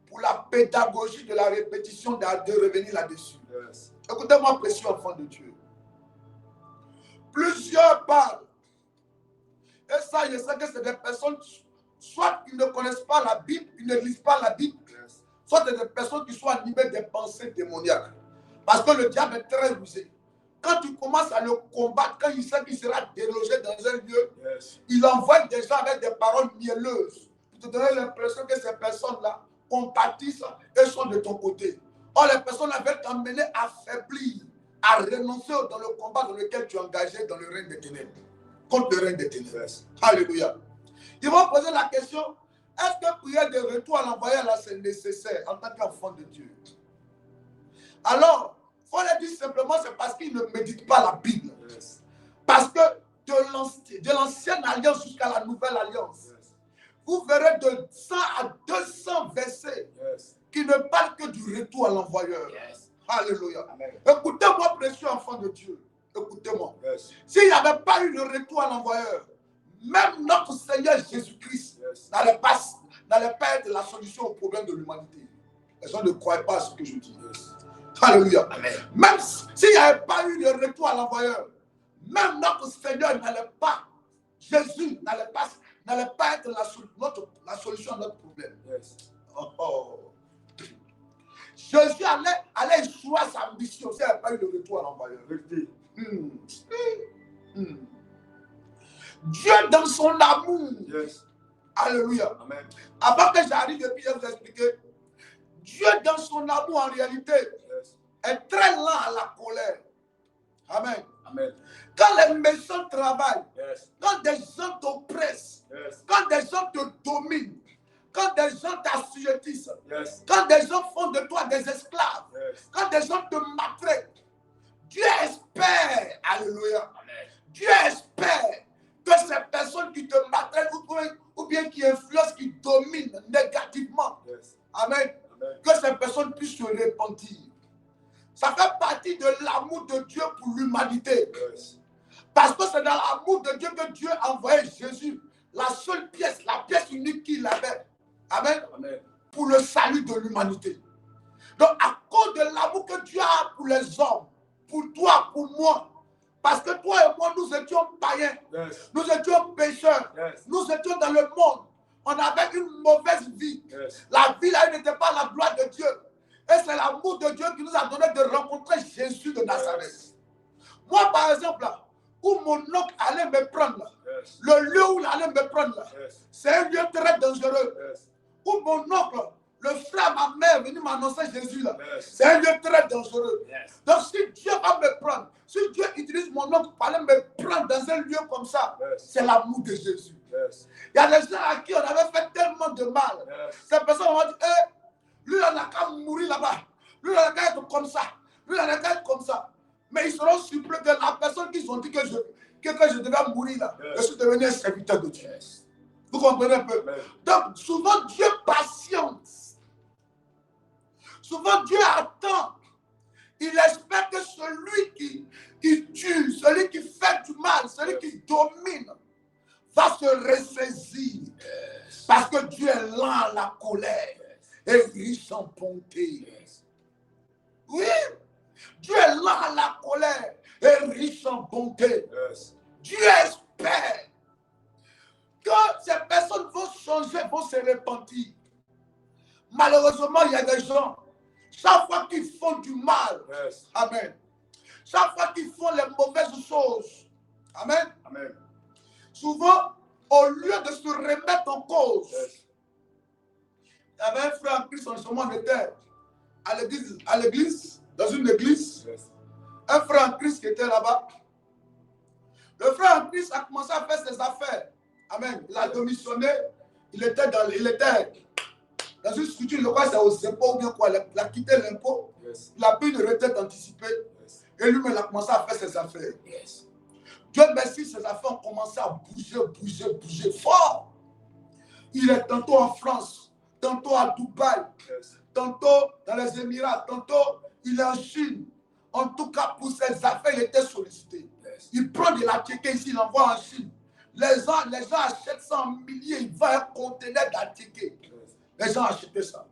pour la pédagogie de la répétition, de revenir là-dessus. Yes. Écoutez-moi, précieux enfant de Dieu. Plusieurs parlent. Et ça, je sais que c'est des personnes, soit qui ne connaissent pas la Bible, qui ne lisent pas la Bible, yes. Soit des personnes qui sont animées des pensées démoniaques. Parce que le diable est très rusé. Quand tu commences à le combattre, quand il sait qu'il sera délogé dans un lieu, yes. Il envoie des gens avec des paroles mielleuses pour te donner l'impression que ces personnes-là compatissent et sont de ton côté. Or, les personnes-là veulent t'emmener à faiblir, à renoncer dans le combat dans lequel tu es engagé dans le règne des ténèbres. Contre le règne des ténèbres. Yes. Alléluia. Ils vont poser la question, est-ce que prier de retour à l'envoyé là, c'est nécessaire en tant qu'enfant de Dieu? Alors, il faut le dire simplement, c'est parce qu'ils ne méditent pas la Bible. Yes. Parce que de l'ancienne alliance jusqu'à la nouvelle alliance, yes. Vous verrez de 100 à 200 versets, yes. Qui ne parlent que du retour à l'envoyeur. Yes. Alléluia. Écoutez-moi, précieux enfant de Dieu. Écoutez-moi. Yes. S'il n'y avait pas eu le retour à l'envoyeur, même notre Seigneur Jésus-Christ, yes. n'allait pas être la solution au problème de l'humanité. Les gens ne croient pas à ce que je dis. Yes. Alléluia. Amen. Même s'il n'y avait pas eu le retour à l'envoyeur, même notre Seigneur n'allait pas, Jésus n'allait pas être la solution à notre problème. Yes. Jésus allait échouer sa mission s'il n'y avait pas eu le retour à l'envoyeur. Dieu dans son amour. Yes. Alléluia. Amen. Avant que j'arrive et puis je vais vous expliquer, Dieu dans son amour en réalité, yes. Est très lent à la colère. Amen. Amen. Quand les méchants travaillent, yes. Quand des gens t'oppressent, yes. Quand des gens te dominent, quand des gens t'assujettissent, yes. Quand des gens font de toi des esclaves, yes. Quand des gens te maltraitent, Dieu espère, alléluia, amen. Dieu espère que ces personnes qui te maltraitent ou bien qui influencent, qui dominent négativement, yes. Amen. Amen. Que ces personnes puissent se repentir. Ça fait partie de l'amour de Dieu pour l'humanité. Yes. Parce que c'est dans l'amour de Dieu que Dieu a envoyé Jésus, la seule pièce, la pièce unique qu'il avait. Amen. Amen. Pour le salut de l'humanité. Donc, à cause de l'amour que Dieu a pour les hommes, pour toi, pour moi, parce que toi et moi, nous étions païens, yes. Nous étions pécheurs, yes. Nous étions dans le monde, on avait une mauvaise vie. Yes. La vie là n'était pas la gloire de Dieu. Et c'est l'amour de Dieu qui nous a donné de rencontrer Jésus de Nazareth. Yes. Moi, par exemple, là, où mon oncle allait me prendre, là, yes. Le lieu où il allait me prendre, yes. C'est un lieu très dangereux. Yes. Où mon oncle, le frère, ma mère, est venu m'annoncer Jésus là. Yes. C'est un lieu très dangereux. Yes. Donc si Dieu va me prendre, si Dieu utilise mon oncle pour aller me prendre dans un lieu comme ça, yes. C'est l'amour de Jésus. Yes. Il y a des gens à qui on avait fait tellement de mal. Yes. Ces personnes ont dit, lui il n'a qu'à mourir là-bas. Lui il n'a qu'à être comme ça. Lui il n'a qu'à être comme ça. Mais ils seront surpris que la personne qu'ils ont dit que je devais mourir là, yes. Je suis devenu un serviteur de Dieu. Yes. Vous comprenez un peu? Yes. Donc souvent Dieu patiente. Souvent Dieu attend. Il espère que celui qui tue, celui qui fait du mal, celui qui domine, va se ressaisir. Yes. Parce que Dieu est lent à la colère, yes. Et riche en bonté. Yes. Oui, Dieu est lent à la colère et riche en bonté. Yes. Dieu espère que ces personnes vont changer, vont se repentir. Malheureusement, il y a des gens, chaque fois qu'ils font du mal, yes. Amen. Chaque fois qu'ils font les mauvaises choses, amen. Amen. Souvent, au lieu de se remettre en cause, yes. Il y avait un frère en Christ en ce moment de terre, à l'église, dans une église, yes. Un frère en Christ qui était là-bas. Le frère en Christ a commencé à faire ses affaires. Amen. Il a démissionné, il était dans une structure, je crois que c'est aux impôts ou bien quoi, il a quitté l'impôt, yes. Il a pris une retraite anticipée, yes. Et lui-même il a commencé à faire ses affaires. Yes. Dieu merci, ses affaires ont commencé à bouger fort. Il est tantôt en France, tantôt à Dubaï, yes. Tantôt dans les Émirats, tantôt il est en Chine. En tout cas, pour ses affaires, il était sollicité. Yes. Il prend de la tchéquée ici, il l'envoie en Chine. Les gens achètent ça en milliers, ils vendent un conteneur d'articles. Les gens achetaient ça.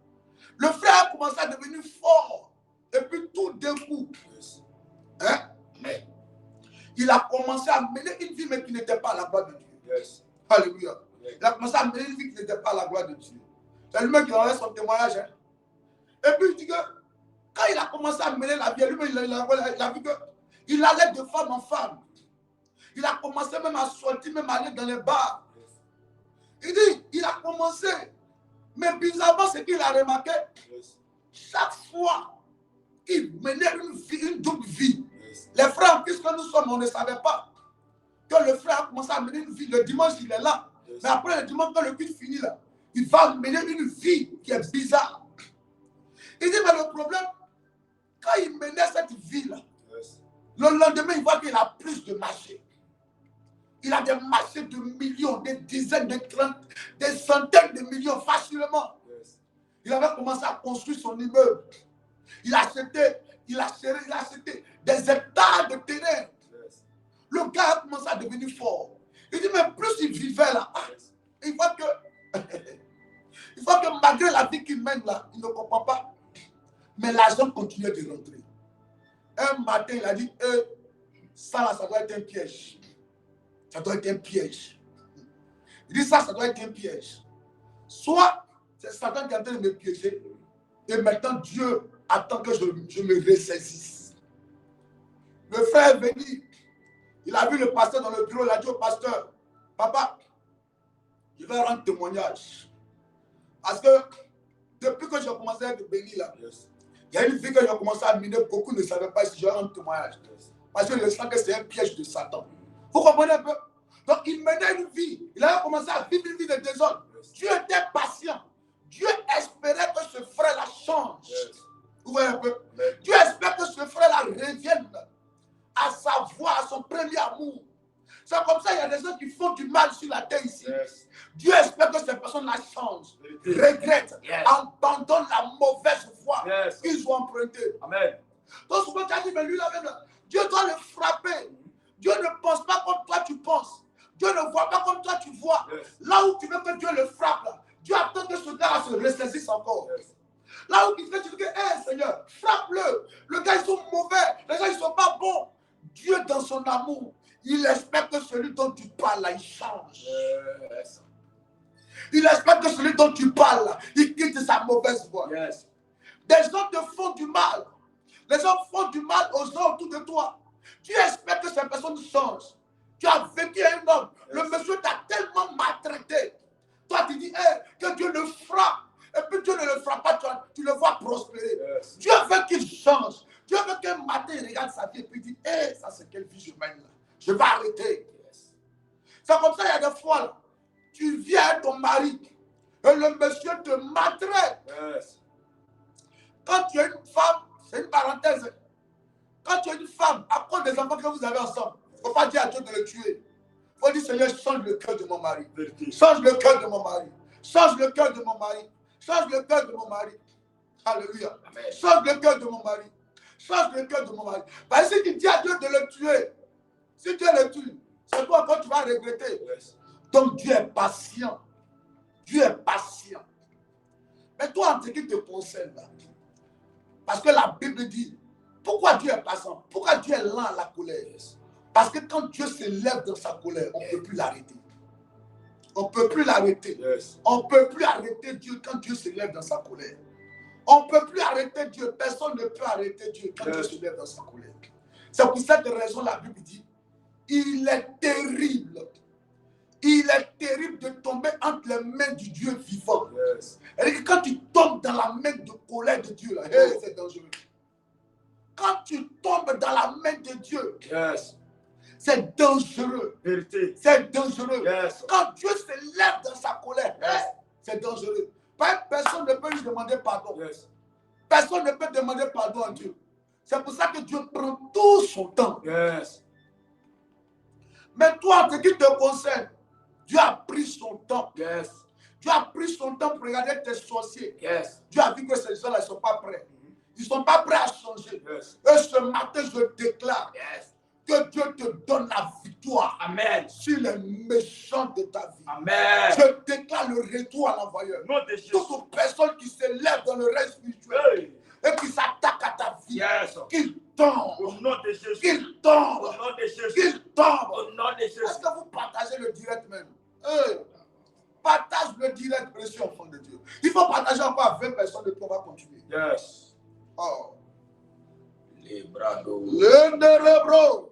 Le frère a commencé à devenir fort. Et puis tout d'un coup, hein, il a commencé à mener une vie mais qui n'était pas à la gloire de Dieu. Alléluia. Il a commencé à mener une vie qui n'était pas à la gloire de Dieu. C'est lui-même qui envoie son témoignage. Hein. Et puis il dit que quand il a commencé à mener la vie, lui-même il a vu qu'il allait de femme en femme. Il a commencé même à sortir, même à aller dans les bars. Il dit, il a commencé. Mais bizarrement, ce qu'il a remarqué, chaque fois qu'il menait une double vie, les frères, puisque nous sommes, on ne savait pas que le frère a commencé à mener une vie. Le dimanche, il est là. Mais après le dimanche, quand le culte finit là, il va mener une vie qui est bizarre. Il dit, mais le problème, quand il menait cette vie-là, le lendemain, il voit qu'il a plus de marchés. Il a des marchés de millions, des dizaines, des centaines de millions facilement. Il avait commencé à construire son immeuble. Il a acheté des hectares de terrain. Le gars a commencé à devenir fort. Il dit, mais plus il vivait là, il voit que malgré la vie qu'il mène là, il ne comprend pas. Mais l'argent continuait de rentrer. Un matin, il a dit, ça là, ça doit être un piège. Ça doit être un piège. Il dit, ça doit être un piège. Soit c'est Satan qui est en train de me piéger, et maintenant Dieu attend que je me ressaisisse. Le frère est venu, il a vu le pasteur dans le bureau, il a dit au pasteur, papa, je vais rendre témoignage. Parce que depuis que j'ai commencé à être béni là, il y a une vie que j'ai commencé à miner, beaucoup ne savaient pas si je vais rendre témoignage. Parce que je sens que c'est un piège de Satan. Vous comprenez un peu? Donc il menait une vie, il avait commencé à vivre une vie de désordre. Dieu était patient. Dieu espérait que ce frère-là change. Vous voyez un peu? Dieu espère que ce frère-là revienne à sa voie, à son premier amour. C'est comme ça, il y a des gens qui font du mal sur la terre ici. Dieu espère que ces personnes-là changent, regrettent, abandonnent la mauvaise voie qu'ils ont empruntée. Amen. Donc souvent tu as dit, mais lui là-même, Dieu doit le frapper. Dieu ne pense pas comme toi tu penses. Dieu ne voit pas comme toi tu vois. Là où tu veux que Dieu le frappe, là, Dieu attend que ce gars se ressaisisse encore. Là où tu veux, tu dis, hé Seigneur, frappe-le. Le gars, ils sont mauvais. Les gens, ils ne sont pas bons. Dieu, dans son amour, il espère que celui dont tu parles, là, il change. Il espère que celui dont tu parles, là, il quitte sa mauvaise voie. Des gens te font du mal. Les gens font du mal aux gens autour de toi. Tu espères que ces personnes changent. Tu as vécu un homme. Le monsieur t'a tellement maltraité. Toi, tu dis, que Dieu le frappe. Et puis Dieu ne le frappe pas, tu le vois prospérer. Dieu veut qu'il change. Dieu veut qu'un matin, il regarde sa vie et puis il dit, ça c'est quelle vie je mène là. Je vais arrêter. C'est comme ça, il y a des fois, là, tu viens avec ton mari et le monsieur te maltraite. Quand tu es une femme, c'est une parenthèse. Quand tu es une femme, à cause des enfants que vous avez ensemble, il ne faut pas dire à Dieu de le tuer. Il faut dire, Seigneur, change le cœur de mon mari. Change le cœur de mon mari. Change le cœur de mon mari. Change le cœur de mon mari. Alléluia. Amen. Change le cœur de mon mari. Change le cœur de mon mari. Parce que si tu dis à Dieu de le tuer, si Dieu le tue, c'est toi quand tu vas regretter. Donc Dieu est patient. Dieu est patient. Mais toi, en ce qui te concerne, là, parce que la Bible dit, pourquoi Dieu est patient? Pourquoi Dieu est lent à la colère? Parce que quand Dieu se lève dans sa colère, on ne peut plus l'arrêter. On ne peut plus l'arrêter. On ne peut plus arrêter Dieu quand Dieu se lève dans sa colère. On ne peut plus arrêter Dieu. Personne ne peut arrêter Dieu quand Dieu se lève dans sa colère. C'est pour cette raison la Bible dit, il est terrible. Il est terrible de tomber entre les mains du Dieu vivant. Et quand tu tombes dans la main de colère de Dieu, là, c'est dangereux. Quand tu tombes dans la main de Dieu, c'est dangereux. C'est dangereux. Quand Dieu se lève dans sa colère, c'est dangereux. Personne ne peut lui demander pardon. Personne ne peut demander pardon à Dieu. C'est pour ça que Dieu prend tout son temps. Mais toi, ce qui te concerne, Dieu a pris son temps. Dieu a pris son temps pour regarder tes sorciers. Dieu a vu que ces gens-là ne sont pas prêts. Ils ne sont pas prêts à changer. Et ce matin, je déclare que Dieu te donne la victoire. victoire. Amen. Sur les méchants de ta vie. Amen. Je déclare le retour à l'envoyeur. Nom de Jésus. Toute personne qui se lève dans le règne spirituel Hey. et qui s'attaque à ta vie, Yes. qu'il tombe. Au nom de Jésus. Qu'il tombe. Au nom de Jésus. Qu'il tombe. Au nom de Jésus. Est-ce que vous partagez le direct même? Partage le direct, précieux enfant de Dieu. Il faut partager encore à 20 personnes et puis on va continuer. Yes. Oh. Les bras d'eau. Le nérebro.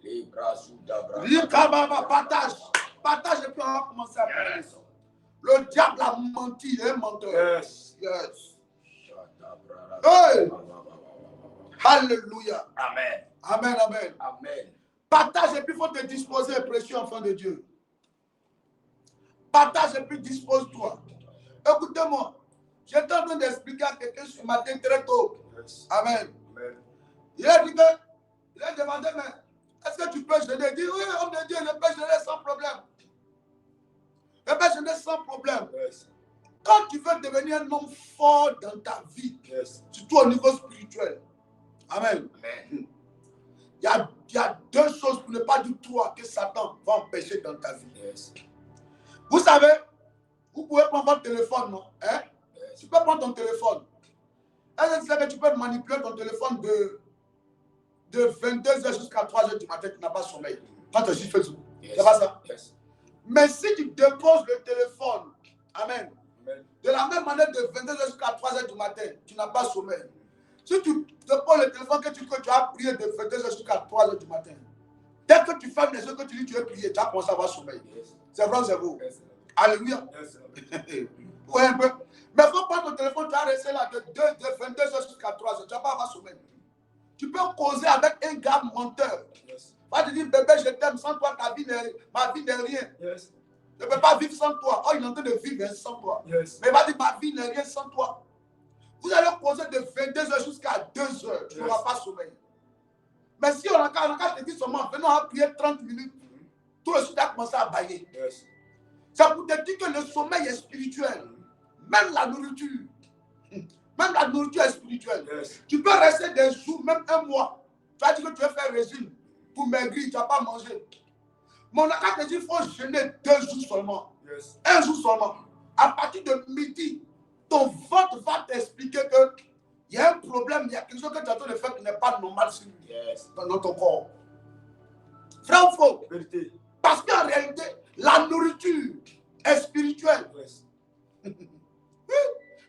Les bras sous d'abra. Partage. Partage et puis on va commencer à parler. Le diable a menti, il est menteur. Yes. Yes. Hey. Alléluia. Amen. Amen, amen. Amen. Partage et puis il faut te disposer, précieux enfant de Dieu. Partage et puis dispose-toi. Écoutez-moi. J'étais en train d'expliquer à quelqu'un ce matin très tôt. Yes. Amen. Amen. Il a dit que, il a demandé, mais est-ce que tu peux jeûner? Il dit, oui, homme de Dieu, je peux jeûner sans problème. Je peux jeûner sans problème. Yes. Quand tu veux devenir un homme fort dans ta vie, Yes. surtout au niveau spirituel, amen. Amen. Il y a deux choses pour ne pas dire toi que Satan va empêcher dans ta vie. Yes. Vous savez, vous pouvez prendre votre téléphone, non? Hein? Yes. Tu peux prendre ton téléphone. Est-ce que tu sais que tu peux manipuler ton téléphone de 22h jusqu'à 3h du matin, tu n'as pas sommeil. Quand tu es sur Facebook. Yes. C'est pas ça? Yes. Mais si tu déposes le téléphone, amen, Amen. de la même manière de 22h jusqu'à 3h du matin, tu n'as pas sommeil. Si tu déposes le téléphone que tu as prié de 22h jusqu'à 3h du matin, dès que tu fermes les yeux, que tu dis tu veux prier, tu as commencé à avoir sommeil. Yes. C'est vrai ou c'est vous? Yes. Alléluia. Yes. Ouais, un peu. Mais il faut prendre ton téléphone, tu as resté là de 22h jusqu'à 3h, tu ne vas pas avoir sommeil. Tu peux causer avec un gars menteur. Yes. Va te dire, bébé, je t'aime, sans toi, ma vie n'est rien. Yes. Je ne peux pas vivre sans toi. Oh, il est en train de vivre sans toi. Yes. Mais il va dire, ma vie n'est rien sans toi. Vous allez causer de 22h jusqu'à 2h. Tu n'auras pas sommeil. Mais si on a te dit seulement, venons à prier 30 minutes, tout le suite a commencé à bailler. Yes. Ça pour te dire que le sommeil est spirituel. Même la nourriture. Même la nourriture est spirituelle. Yes. Tu peux rester des jours, même un mois. Tu vas dire que tu veux faire régime pour maigrir, tu ne vas pas manger. Mais on a qu'à te dire qu'il faut jeûner 2 jours seulement. Yes. 1 jour seulement. À partir de midi, ton ventre va t'expliquer qu'il y a un problème, il y a quelque chose que tu es en train de faire qui n'est pas normal sur lui, Yes. dans ton corps. Frère ou faux? Vérité. Parce qu'en réalité, la nourriture est spirituelle. Yes.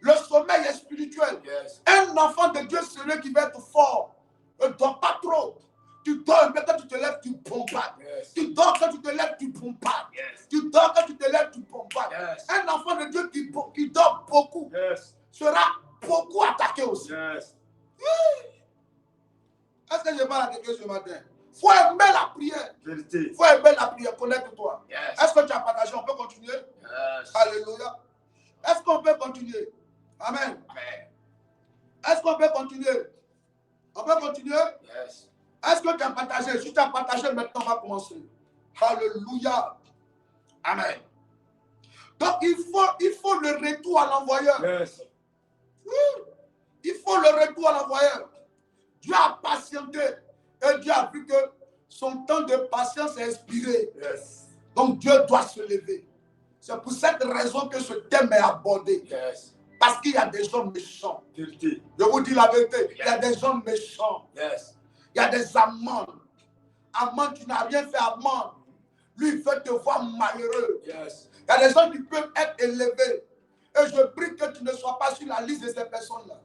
Le sommeil est spirituel. Yes. Un enfant de Dieu, c'est celui qui va être fort. Ne dors pas trop. Tu dors, mais quand tu te lèves, tu bombades. Yes. Tu dors, quand tu te lèves, tu bombades. Yes. Tu dors, quand tu te lèves, tu bombades. Yes. Un enfant de Dieu qui dort beaucoup Yes. sera beaucoup attaqué aussi. Yes. Est-ce que je parle à quelqu'un ce matin? Il faut aimer la prière. Vérité. Il faut aimer la prière. Connecte-toi. Yes. Est-ce que tu as partagé? On peut continuer? Yes. Alléluia. Est-ce qu'on peut continuer? Amen. Amen. Est-ce qu'on peut continuer? On peut continuer? Yes. Est-ce que tu as partagé? Si tu as partagé, maintenant on va commencer. Alléluia. Amen. Donc il faut le retour à l'envoyeur. Yes. Il faut le retour à l'envoyeur. Dieu a patienté et Dieu a vu que son temps de patience est expiré. Yes. Donc Dieu doit se lever. C'est pour cette raison que ce thème est abordé. Yes. Parce qu'il y a des gens méchants. Vérité. Je vous dis la vérité. Il y a des gens méchants. Yes. Il y a des amendes. Amende, tu n'as rien fait, amende. Lui, il veut te voir malheureux. Yes. Il y a des gens qui peuvent être élevés. Et je prie que tu ne sois pas sur la liste de ces personnes-là.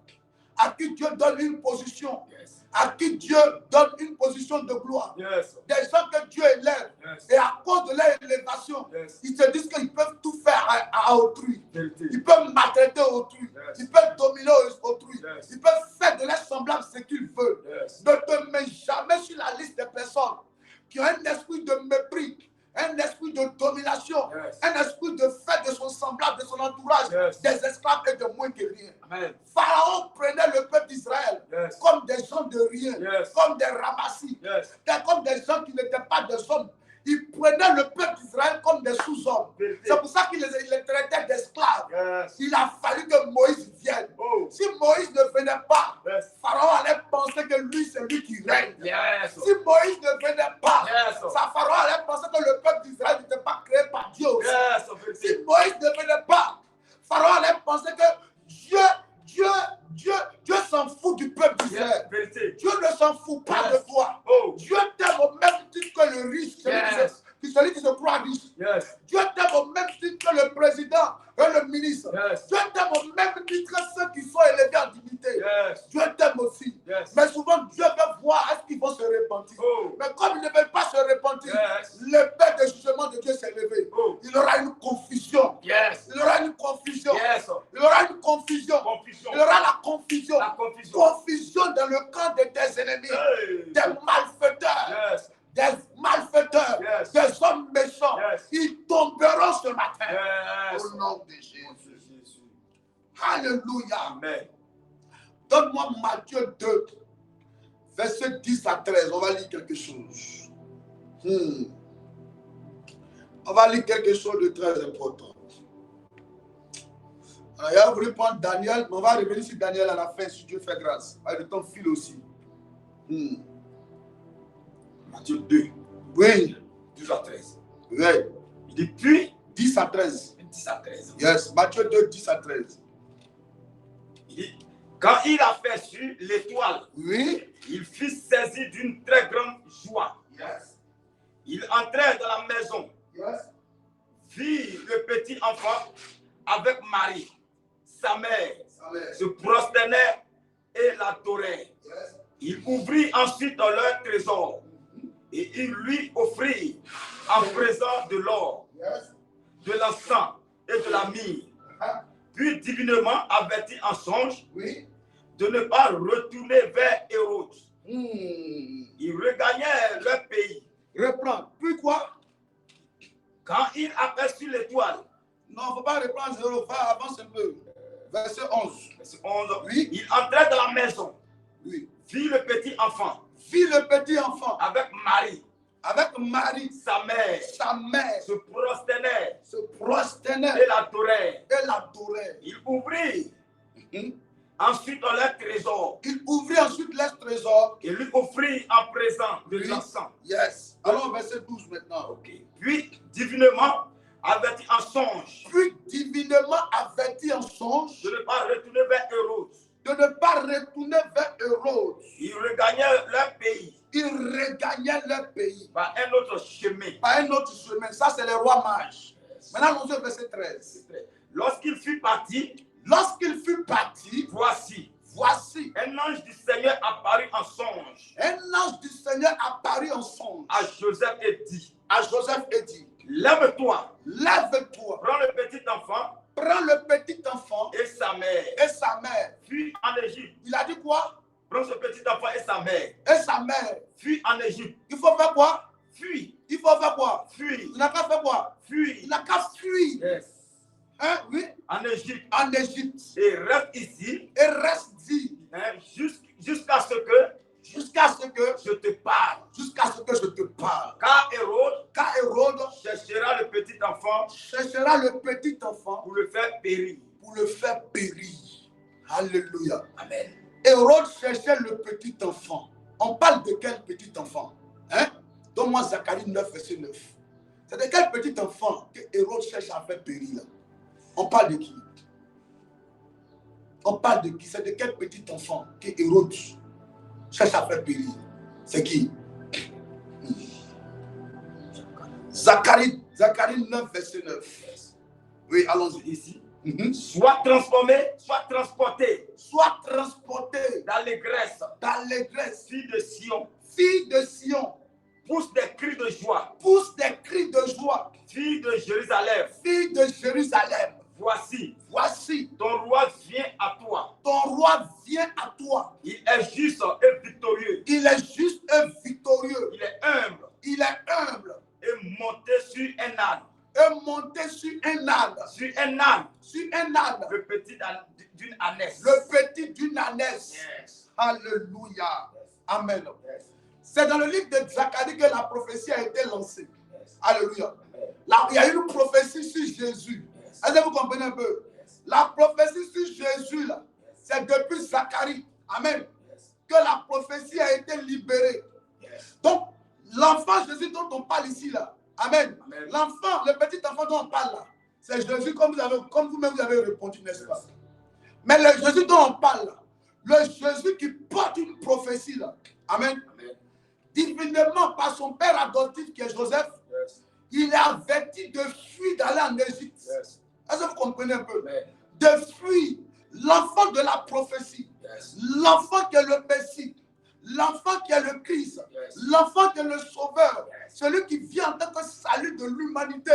À qui Dieu donne une position. Yes. À qui Dieu donne une position de gloire. Yes. Des gens que Dieu élève. Yes. Et à cause de leur élévation, Yes. ils se disent qu'ils peuvent tout faire à autrui. Vérité. Ils peuvent maltraiter autrui. Yes. Ils peuvent dominer autrui. Yes. Ils peuvent faire de leur semblable ce qu'ils veulent. Yes. Ne te mets jamais sur la liste des personnes qui ont un esprit de mépris, un esprit de domination, Yes. un esprit de faire de son semblable, de son entourage, Yes. des esclaves et de moins que rien. Amen. Pharaon prenait le peuple d'Israël Yes. comme des gens de rien, Yes. comme des ramassis, Yes. comme des gens qui n'étaient pas des hommes. Il prenait le peuple d'Israël Israël comme des sous-hommes. C'est pour ça qu'il les traitait d'esclaves. Il a fallu que Moïse vienne. Si Moïse ne venait pas, Pharaon allait penser que lui, c'est lui qui règne. Si Moïse ne venait pas, Pharaon allait penser que le peuple d'Israël n'était pas créé par Dieu aussi. Si Moïse ne venait pas, Pharaon allait penser que Dieu s'en fout du peuple d'Israël. Dieu ne s'en fout pas de toi. Dieu t'aime au même titre que le riche, celui qui se croit riche. Dieu t'aime au même titre que le président et le ministre. Dieu t'aime au même titre que ceux qui sont élevés en dignité. Dieu t'aime aussi. Mais souvent, Dieu veut voir est-ce qu'ils vont se repentir. Mais comme ils ne veulent pas se repentir, l'épée de jugement de Dieu s'est levée. Il aura une confusion. Il aura une confusion. Il aura une confusion. Il aura la confusion. Confusion dans le camp de tes ennemis. Des malfaiteurs. Des malfaiteurs. Des hommes méchants. Ils tomberont ce matin. Au nom de Jésus. Alléluia. Amen. Donne-moi Matthieu 2, verset 10 à 13. On va lire quelque chose. On va lire quelque chose de très important. Alors, il a voulu prendre Daniel, mais on va revenir sur Daniel à la fin, si Dieu fait grâce. Le temps file aussi. Matthieu 2. Oui. 12 à 13. Oui. Il dit puis 10 à 13. 10 à 13. Yes, Matthieu 2, 10 à 13. Il dit, quand il aperçut l'étoile, oui, il fut saisi d'une très grande joie. Yes. Il entrait dans la maison, Yes. vit le petit enfant avec Marie, sa mère, Amen. se prosternait et l'adorait. Yes. Il ouvrit ensuite leur trésor et il lui offrit en présent de l'or, Yes. de l'encens et de la myrrhe. Puis divinement averti en songe, Oui. de ne pas retourner vers Hérode. Ils regagnaient leur pays. Reprends. Puis quoi? Quand il aperçut l'étoile, Non, il ne faut pas reprendre 0, avance un peu. Verset 11. verset 11, Oui. il entrait dans la maison, Oui. vit le petit enfant Vit le petit enfant avec Marie, avec Marie, sa mère, sa mère, se prosternait se prosternait et l'adorait. et l'adorait. Il ouvrit ensuite leur trésor Il ouvrit ensuite les trésors. et lui offrit en présent de l'encens. Yes. Allons au verset 12 maintenant. Okay. Puis divinement averti en songe, Puis divinement averti en songe de ne pas retourner vers Hérode. de ne pas retourner vers Hérode. Ils regagnaient leur pays Ils regagnaient leur pays par un autre chemin. par un autre chemin. Ça, c'est les rois mages. Maintenant, nous sommes au verset 13. Lorsqu'il fut parti, voici un ange du Seigneur apparut en songe un ange du Seigneur apparut en songe à Joseph et dit, lève-toi, prends le petit enfant et sa mère. fuis en Égypte. Il a dit quoi? Prends ce petit enfant et sa mère, Fuis en Égypte. Il faut faire quoi? Fuis, Il faut faire quoi? fuis, Il n'a qu'à faire quoi? fuis. Il n'a qu'à fuir. Yes. Hein? Oui. En Égypte. En Égypte. Et reste ici Et reste dit. Jusqu'à ce que je te parle. Car Hérode cherchera le petit enfant pour le faire périr. le faire périr. Alléluia. Amen. Hérode cherchait le petit enfant. On parle de quel petit enfant? Hein? Donne-moi Zacharie 9, verset 9. C'est de quel petit enfant que Hérode cherche à faire périr là? On parle de qui? C'est de quel petit enfant que Hérode cherche à faire périr? C'est qui? Zacharie 9, verset 9. Oui, allons-y ici. Soit transformé, soit transporté dans l'allégresse, fille de Sion, pousse des cris de joie, fille de Jérusalem, voici ton roi vient à toi, il est juste et victorieux, il est juste et victorieux, il est humble et monté sur un âne, le petit d'une ânesse. Yes. Alléluia. Amen. Yes. C'est dans le livre de Zacharie que la prophétie a été lancée. Yes. Alléluia. Là, il y a une prophétie sur Jésus. Est-ce que vous comprenez un peu? La prophétie sur Jésus, là, c'est depuis Zacharie. Amen. Que la prophétie a été libérée. Donc, l'enfant Jésus dont on parle ici, là. Amen. L'enfant, le petit enfant dont on parle là, c'est Jésus comme vous-même vous avez répondu, n'est-ce pas? Mais le Jésus dont on parle là, le Jésus qui porte une prophétie là. Amen. Divinement par son père adoptif qui est Joseph, il est averti de fuir d'aller en Égypte. Est-ce que vous comprenez un peu? De fuir l'enfant de la prophétie, l'enfant qui est le Messie, l'enfant qui est le Christ, l'enfant qui est le Sauveur, celui qui vient en tant que salut de l'humanité.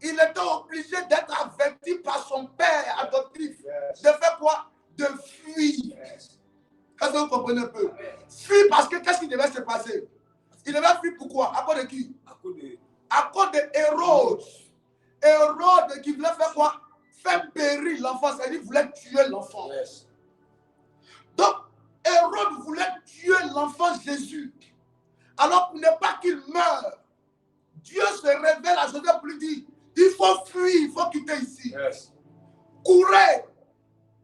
Il était obligé d'être averti par son père adoptif. De faire quoi? De fuir. Est-ce que vous comprenez un peu? Fuir parce que qu'est-ce qui devait se passer? Il devait fuir pourquoi? À cause de qui? À cause de Hérode. Hérode qui voulait faire quoi? Faire périr l'enfant, c'est-à-dire qu'il voulait tuer l'enfant. Donc, Hérode voulait tuer l'enfant Jésus. Alors, pour ne pas qu'il meure, Dieu se révèle à Joseph pour lui dire, il faut fuir, il faut quitter ici. Courez,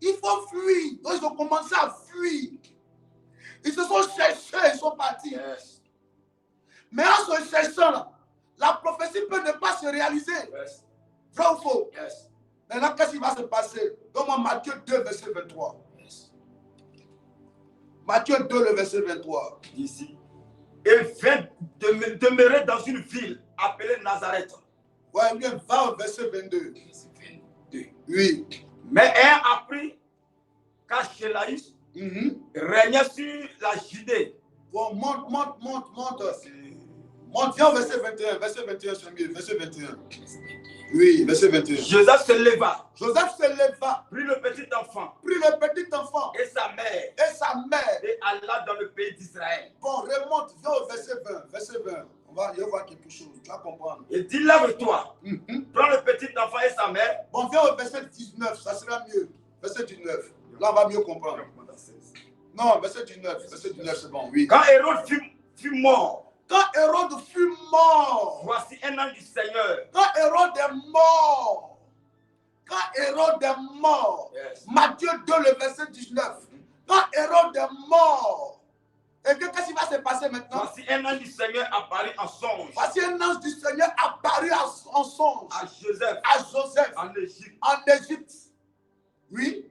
il faut fuir. Donc, ils ont commencé à fuir. Ils se sont cherchés, ils sont partis. Mais en se cherchant, là, la prophétie peut ne pas se réaliser. Vrai ou faux? Maintenant, qu'est-ce qui va se passer? Donne-moi Matthieu 2, verset 23. Matthieu 2, le verset 23. Ici. Et vint demeurer dans une ville appelée Nazareth. Ouais, bien, va au verset 22. Oui. Mais ayant appris qu'Archélaïs régnait sur la Judée. Bon, monte. Monte, viens au verset 21. Verset 21, c'est mieux. Verset 21. Oui, verset 21. Joseph se leva. Joseph se leva. Prit le petit enfant. Et sa mère. Et alla dans le pays d'Israël. Bon, remonte, viens au verset 20. Verset 20. On va y voir quelque chose. Tu vas comprendre. Et dit, lève-toi. Prends le petit enfant et sa mère. Bon, viens au verset 19. Ça sera mieux. Verset 19. Là, on va mieux comprendre. Non, verset 19. Verset 19, c'est bon. Oui. Quand Hérode fut mort. Quand Hérode fut mort. Voici un ange du Seigneur. Quand Hérode est mort. Quand Hérode est mort. Matthieu 2, le verset 19. Quand Hérode est mort. Et qu'est-ce qui va se passer maintenant? Voici un ange du Seigneur apparu en songe. Voici un ange du Seigneur apparu en songe. À Joseph. En Égypte. En Égypte. Oui.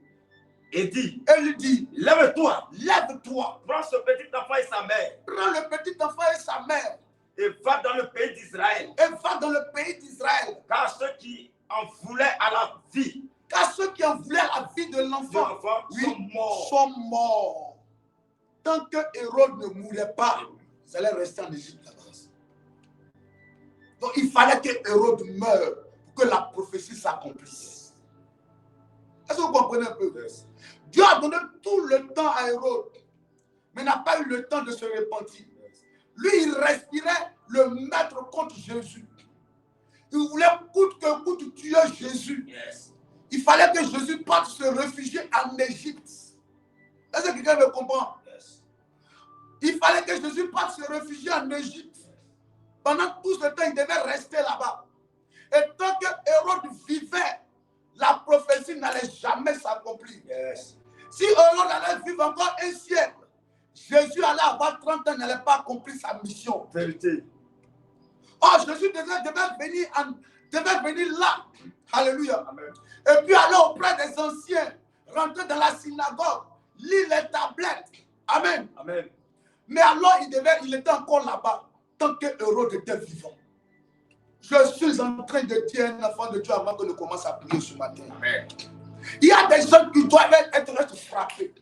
Et dit. Elle lui dit. Lève-toi. Lève-toi. Prends ce petit enfant et sa mère. Prends le petit enfant et sa mère. Et va dans le pays d'Israël. Et va dans le pays d'Israël. Car ceux qui en voulaient à la vie. Car ceux qui en voulaient à la vie de l'enfant sont morts. Tant que Hérode ne mourait pas, ils allaient rester en Égypte là-bas. Donc il fallait que Hérode meure pour que la prophétie s'accomplisse. Est-ce que vous comprenez un peu? Dieu a donné tout le temps à Hérode, mais n'a pas eu le temps de se repentir. Lui, il respirait le mettre contre Jésus. Il voulait coûte que coûte tuer Jésus. Il fallait que Jésus parte se réfugier en Égypte. Est-ce que quelqu'un me comprend? Il fallait que Jésus parte se réfugier en Égypte. Pendant tout ce temps, il devait rester là-bas. Et tant que Hérode vivait, la prophétie n'allait jamais s'accomplir. Si Hérode allait vivre encore un siècle, Jésus allait avoir 30 ans, il n'allait pas accomplir sa mission. Vérité. Oh, Jésus devait venir là. Alléluia. Amen. Et puis aller auprès des anciens, rentrer dans la synagogue, lire les tablettes. Amen. Amen. Mais alors, il était encore là-bas, tant que Hérode était vivant. Je suis en train de dire un enfant de Dieu avant que je commence à prier ce matin. Amen. Il y a des gens qui doivent être frappés.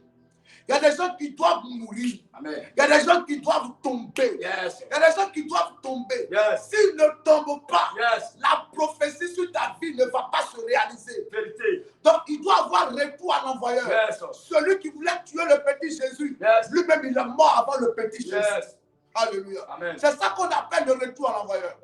Il y a des gens qui doivent mourir. Amen. Il y a des gens qui doivent tomber. Yes. Il y a des gens qui doivent tomber. Yes. S'ils ne tombent pas, yes, la prophétie sur ta vie ne va pas se réaliser. Vérité. Donc, il doit avoir retour à l'envoyeur. Yes. Celui qui voulait tuer le petit Jésus, yes, lui-même, il est mort avant le petit Jésus. Yes. Alléluia. Amen. C'est ça qu'on appelle le retour à l'envoyeur.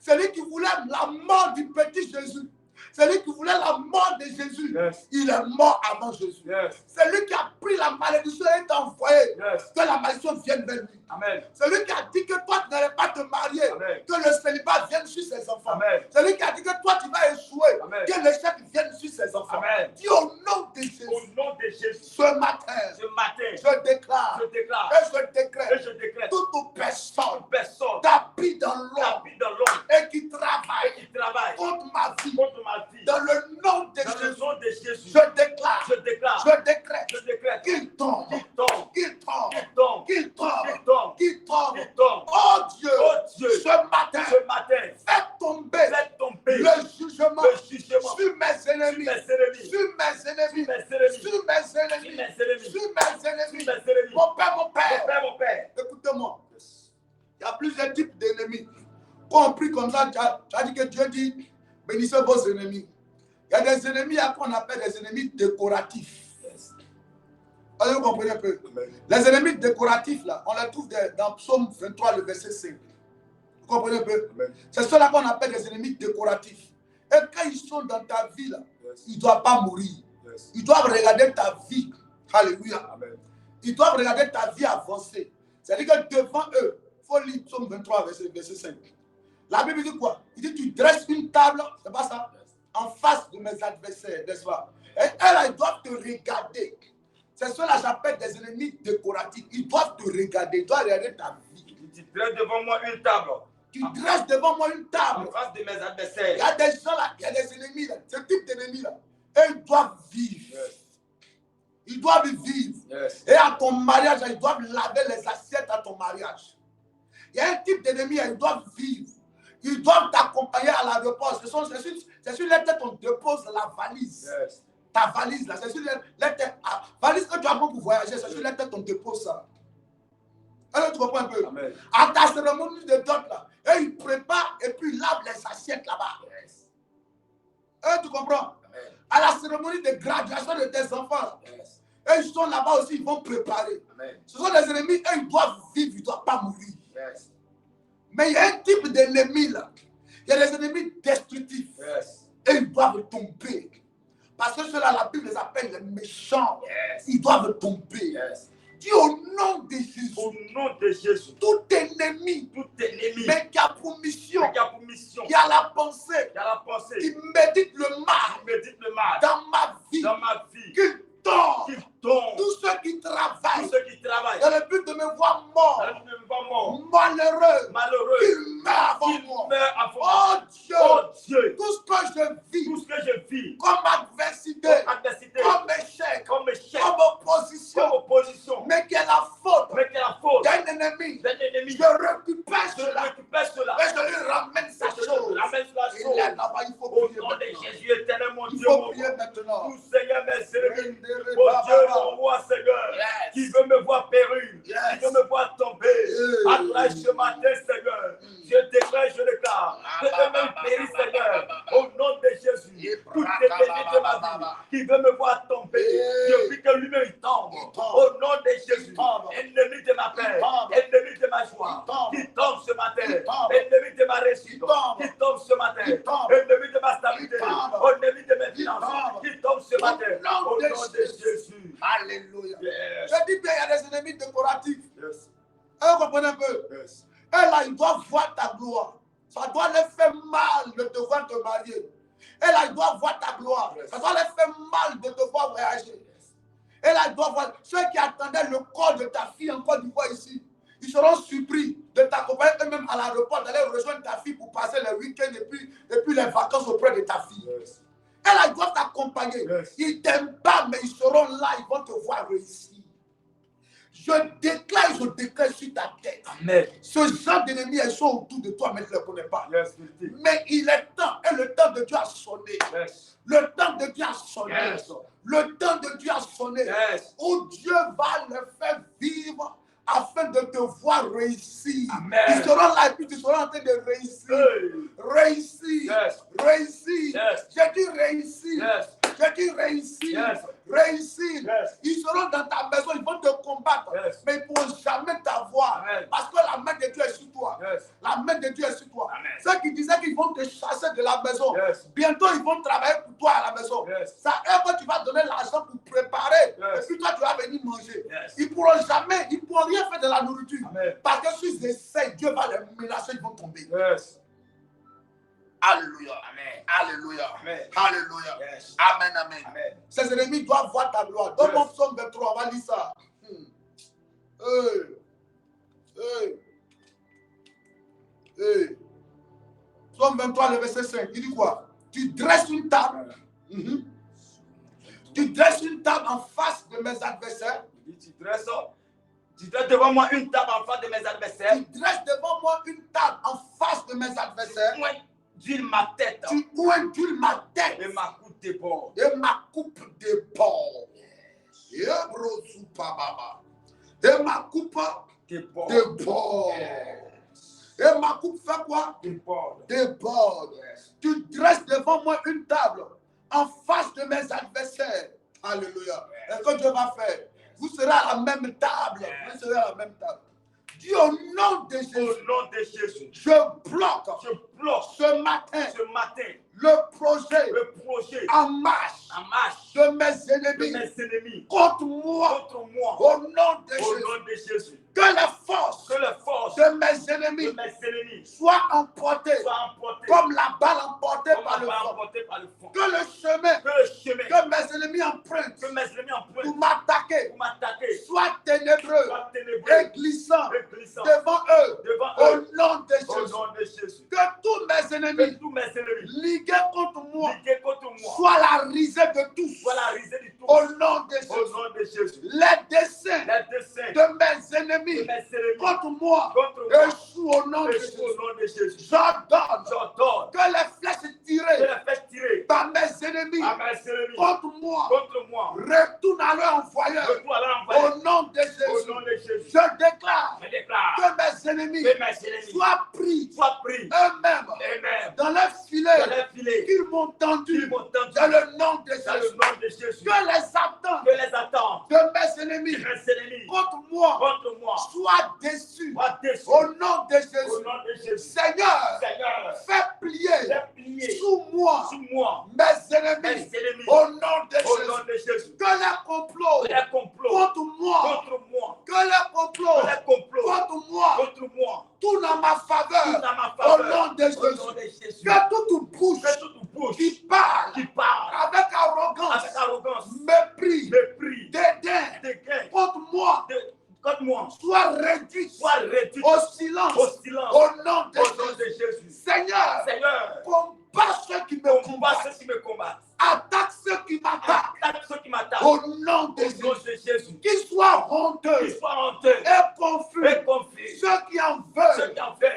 Celui qui voulait la mort du petit Jésus, Celui qui voulait la mort de Jésus, Yes. il est mort avant Jésus. Yes. Celui qui a pris la malédiction et est envoyé, Yes. que la malédiction vienne vers lui. Amen. Celui qui a dit que toi tu n'allais pas te marier, Amen. que le célibat vienne sur ses enfants. Amen. Celui qui a dit que toi tu vas échouer, Amen. que l'échec vienne sur ses enfants. Amen. Dis au nom de Jésus, Au nom de Jésus, ce matin, ce matin, je déclare je déclare et je décrète et je décrète toute personne personne tapis dans qui l'ombre habite dans l'ombre et qui et travaille qui travaille contre ma vie, contre ma vie, dans le nom de dans le Jésus, nom de Jésus, je déclare, je déclare, je décrète je décrète qu'il tombe, qu'il tombe, qu'il tombe, qu'il tombe, qu'il tombe, qu'il tombe, qu'il tombe. qu'il tombe. Oh Dieu, Oh Dieu, ce matin, ce matin, fais tomber fais tomber le jugement le jugement sur mes ennemis, sur mes ennemis, sur mes ennemis, sur mes ennemis, sur mes ennemis, sur mes ennemis, sur mes ennemis. sur mes ennemis. Mon Père, mon Père, Mon Père, écoutez-moi. Il y a plusieurs types d'ennemis. Quand on prie comme ça, tu as dit que Dieu dit, bénissez vos ennemis. Il y a des ennemis qu'on appelle des ennemis décoratifs. Est-ce que vous comprenez un peu? Amen. Les ennemis décoratifs, là, on les trouve dans Psaume 23, le verset 5. Vous comprenez un peu? Amen. C'est ceux-là qu'on appelle des ennemis décoratifs. Et quand ils sont dans ta vie, là, Yes. ils ne doivent pas mourir. Yes. Ils doivent regarder ta vie. Alléluia. Amen. Ils doivent regarder ta vie avancer. C'est-à-dire que devant eux, il faut lire Psaume 23, verset 5. La Bible dit quoi? Il dit, tu dresses une table, c'est pas ça? En face de mes adversaires, n'est-ce pas? Et eux, là, ils doivent te regarder. C'est ceux-là, j'appelle des ennemis décoratifs. Ils doivent te regarder, ils doivent regarder ta vie. Tu dresses devant moi une table Tu dresses devant moi une en table. face de mes Il adversaires. y a des gens là, il y a des ennemis là, ce type d'ennemis là. Et ils doivent vivre. Yes. Ils doivent vivre. Yes. Et à ton mariage, ils doivent laver les assiettes à ton mariage. Il y a un type d'ennemis, ils doivent vivre. Ils doivent t'accompagner à l'aéroport. C'est sur les têtes qu'on dépose la valise. Yes. Ta valise là, c'est sur les têtes. Valise que tu as pour voyager, c'est sur les têtes qu'on dépose ça. Alors tu comprends un peu? Amen. À ta cérémonie de dot là, et ils préparent et puis ils lavent les assiettes là-bas. Yes. Et tu comprends? Amen. À la cérémonie de graduation de tes enfants, Yes. et ils sont là-bas aussi, ils vont préparer. Amen. Ce sont des ennemis, et ils doivent vivre, ils ne doivent pas mourir. Yes. Mais il y a un type d'ennemis là. Il y a des ennemis destructifs. Yes. Et ils doivent tomber. Parce que ceux-là, la Bible les appelle les méchants. Yes. Ils doivent tomber. Yes. Dis au nom de Jésus, Au nom de Jésus, tout ennemi, tout ennemi mais qui a pour mission, qui a pour mission, qui a la pensée, qui a la pensée, qui médite le mal qui médite le mal dans ma vie, dans ma vie, qu'il tombe. qui tombe, Tous ceux qui tous travaillent ceux qui travaillent, dans le but de me voir mort, dans le même mort, malheureux, malheureux, qu'ils meurent avant qui moi. meurt avant Oh Dieu, Oh Dieu, tout ce que je vis tout ce que je vis, comme adversité, comme adversité, comme échec, comme échec, comme opposition, comme opposition, mais qui est la faute mais qui est la faute d'un ennemi, d'un ennemi, je récupère je cela récupère cela, et je lui ramène sa je chose. ramène la Il chose. est là-bas, il faut Au prier nom de maintenant. Jésus éternel, mon Il Dieu, faut mon prier maintenant. tout Seigneur, mes ennemis, Rendez-le, mon Baba. Dieu, mon roi, Seigneur, Yes. qui veut me voir périr, Yes. qui veut me voir tomber, à travers ce matin, Seigneur, je déclare, je déclare, que eux-mêmes périssent, Seigneur, au nom de Jésus, tout ennemi de ma vie, qui veut me voir tomber, je prie que lui-même il tombe, au nom de Jésus, ennemi de ma paix, ennemi de ma joie, qui tombe ce matin, ennemi de ma réussite, qui tombe ce matin, ennemi de ma stabilité, ennemi de mes finances, qui tombe ce matin, au nom de Jésus. Alléluia. Yes. Je dis bien, il y a des ennemis décoratifs. Yes. Vous comprenez un peu? Yes. Et là, ils doivent voir ta gloire. Ça doit leur faire mal de te voir te marier. Et là, ils doivent voir ta gloire. Yes. Ça doit leur faire mal de te voir voyager. Et là, ils doivent voir ceux qui attendaient le corps de ta fille en Côte d'Ivoire ici. Ils seront surpris de t'accompagner eux-mêmes à l'aéroport, d'aller rejoindre ta fille pour passer le week-end et puis les vacances auprès de ta fille. Yes. Et là, ils doivent t'accompagner. Yes. Ils t'aiment pas, mais ils seront là, ils vont te voir réussir. Je déclare sur ta tête. Amen. Ce genre d'ennemis, ils sont autour de toi, mais tu ne les connais pas. Yes. Mais il est temps, et le temps de Dieu a sonné. Yes. Le temps de Dieu a sonné. Yes. Le temps de Dieu a sonné. Yes. Où Dieu va les faire vivre afin de te voir réussir. Amen. Ils seront là et puis tu seras en train de réussir. Hey. Réussir. Yes. Réussir. Yes. J'ai dit réussir. Yes. J'ai dit réussir. Yes. Réussir. Yes. Ils seront dans ta maison, ils vont te combattre. Yes. Mais ils ne pourront jamais t'avoir. Amen. Parce que la main de Dieu est sur toi. Yes. La main de Dieu est sur toi. Amen. Ceux qui disaient qu'ils vont te chasser de la maison. Yes. Bientôt, ils vont travailler pour toi à la maison. Yes. Ça eux que tu vas donner l'argent pour préparer. Yes. Et puis toi, tu vas venir manger. Yes. Ils ne pourront jamais, ils ne pourront rien faire de la nourriture. Amen. Parce que s'ils essayent, Dieu va les menacer, ils vont tomber. Yes. Alléluia. Amen. Alléluia. Amen. Alléluia. Yes. Amen, amen. Amen. Ses ennemis doivent voir ta gloire. Donne-moi Yes. Psaume 23, on va lire ça. Hey. Hey. Hey. Psaume 23, le verset 5. Il dit quoi? Tu dresses une table. Tu dresses une table en face de mes adversaires. Il dit, tu dresses devant moi une table en face de mes adversaires. Tu dresses devant moi une table en face de mes adversaires. Tu oignes ma tête. Tu oindules ma tête. Et ma coupe déborde. Et ma coupe déborde. Et ma coupe Déborde. déborde. Et ma coupe fait quoi? Déborde. Déborde. Tu dresses devant moi une table en face de mes adversaires. Alléluia. Et que Dieu va faire? Vous serez à la même table. Vous serez à la même table. Dis au nom de Jésus. Au nom de Jésus. Je bloque ce matin le projet en marche de mes ennemis contre moi. Au nom de Jésus. Que les forces de mes ennemis soient emportées comme la balle emportée par le vent. Que le chemin que mes ennemis empruntent pour m'attaquer soit ténébreux et glissant devant eux. Au nom de Jésus. Que tous mes ennemis ligués contre moi soient la risée de tous. Au nom de Jésus. Les desseins de mes ennemis contre moi échouent au nom de Jésus. J'ordonne que les flèches tirées par mes ennemis contre moi retournent à leur envoyeur. Au nom de Jésus. Je déclare que mes ennemis soient pris eux-mêmes dans les filets qu'ils m'ont tendus dans le nom de Jésus. Que les attentes de mes ennemis contre moi soient déçus au nom de Jésus. Seigneur, fais plier sous moi mes ennemis au nom de Jésus. Que les complots contre moi, contre moi, tout dans ma faveur au nom de Jésus. Que toute bouche qui parle avec arrogance, mépris, dédain contre moi soit réduite au silence au nom de Jésus. Seigneur, combat ceux qui me combattent. Attaque ceux qui m'attaquent. Au nom de Jésus. Qu'ils soient honteux et confus. Ceux qui en veulent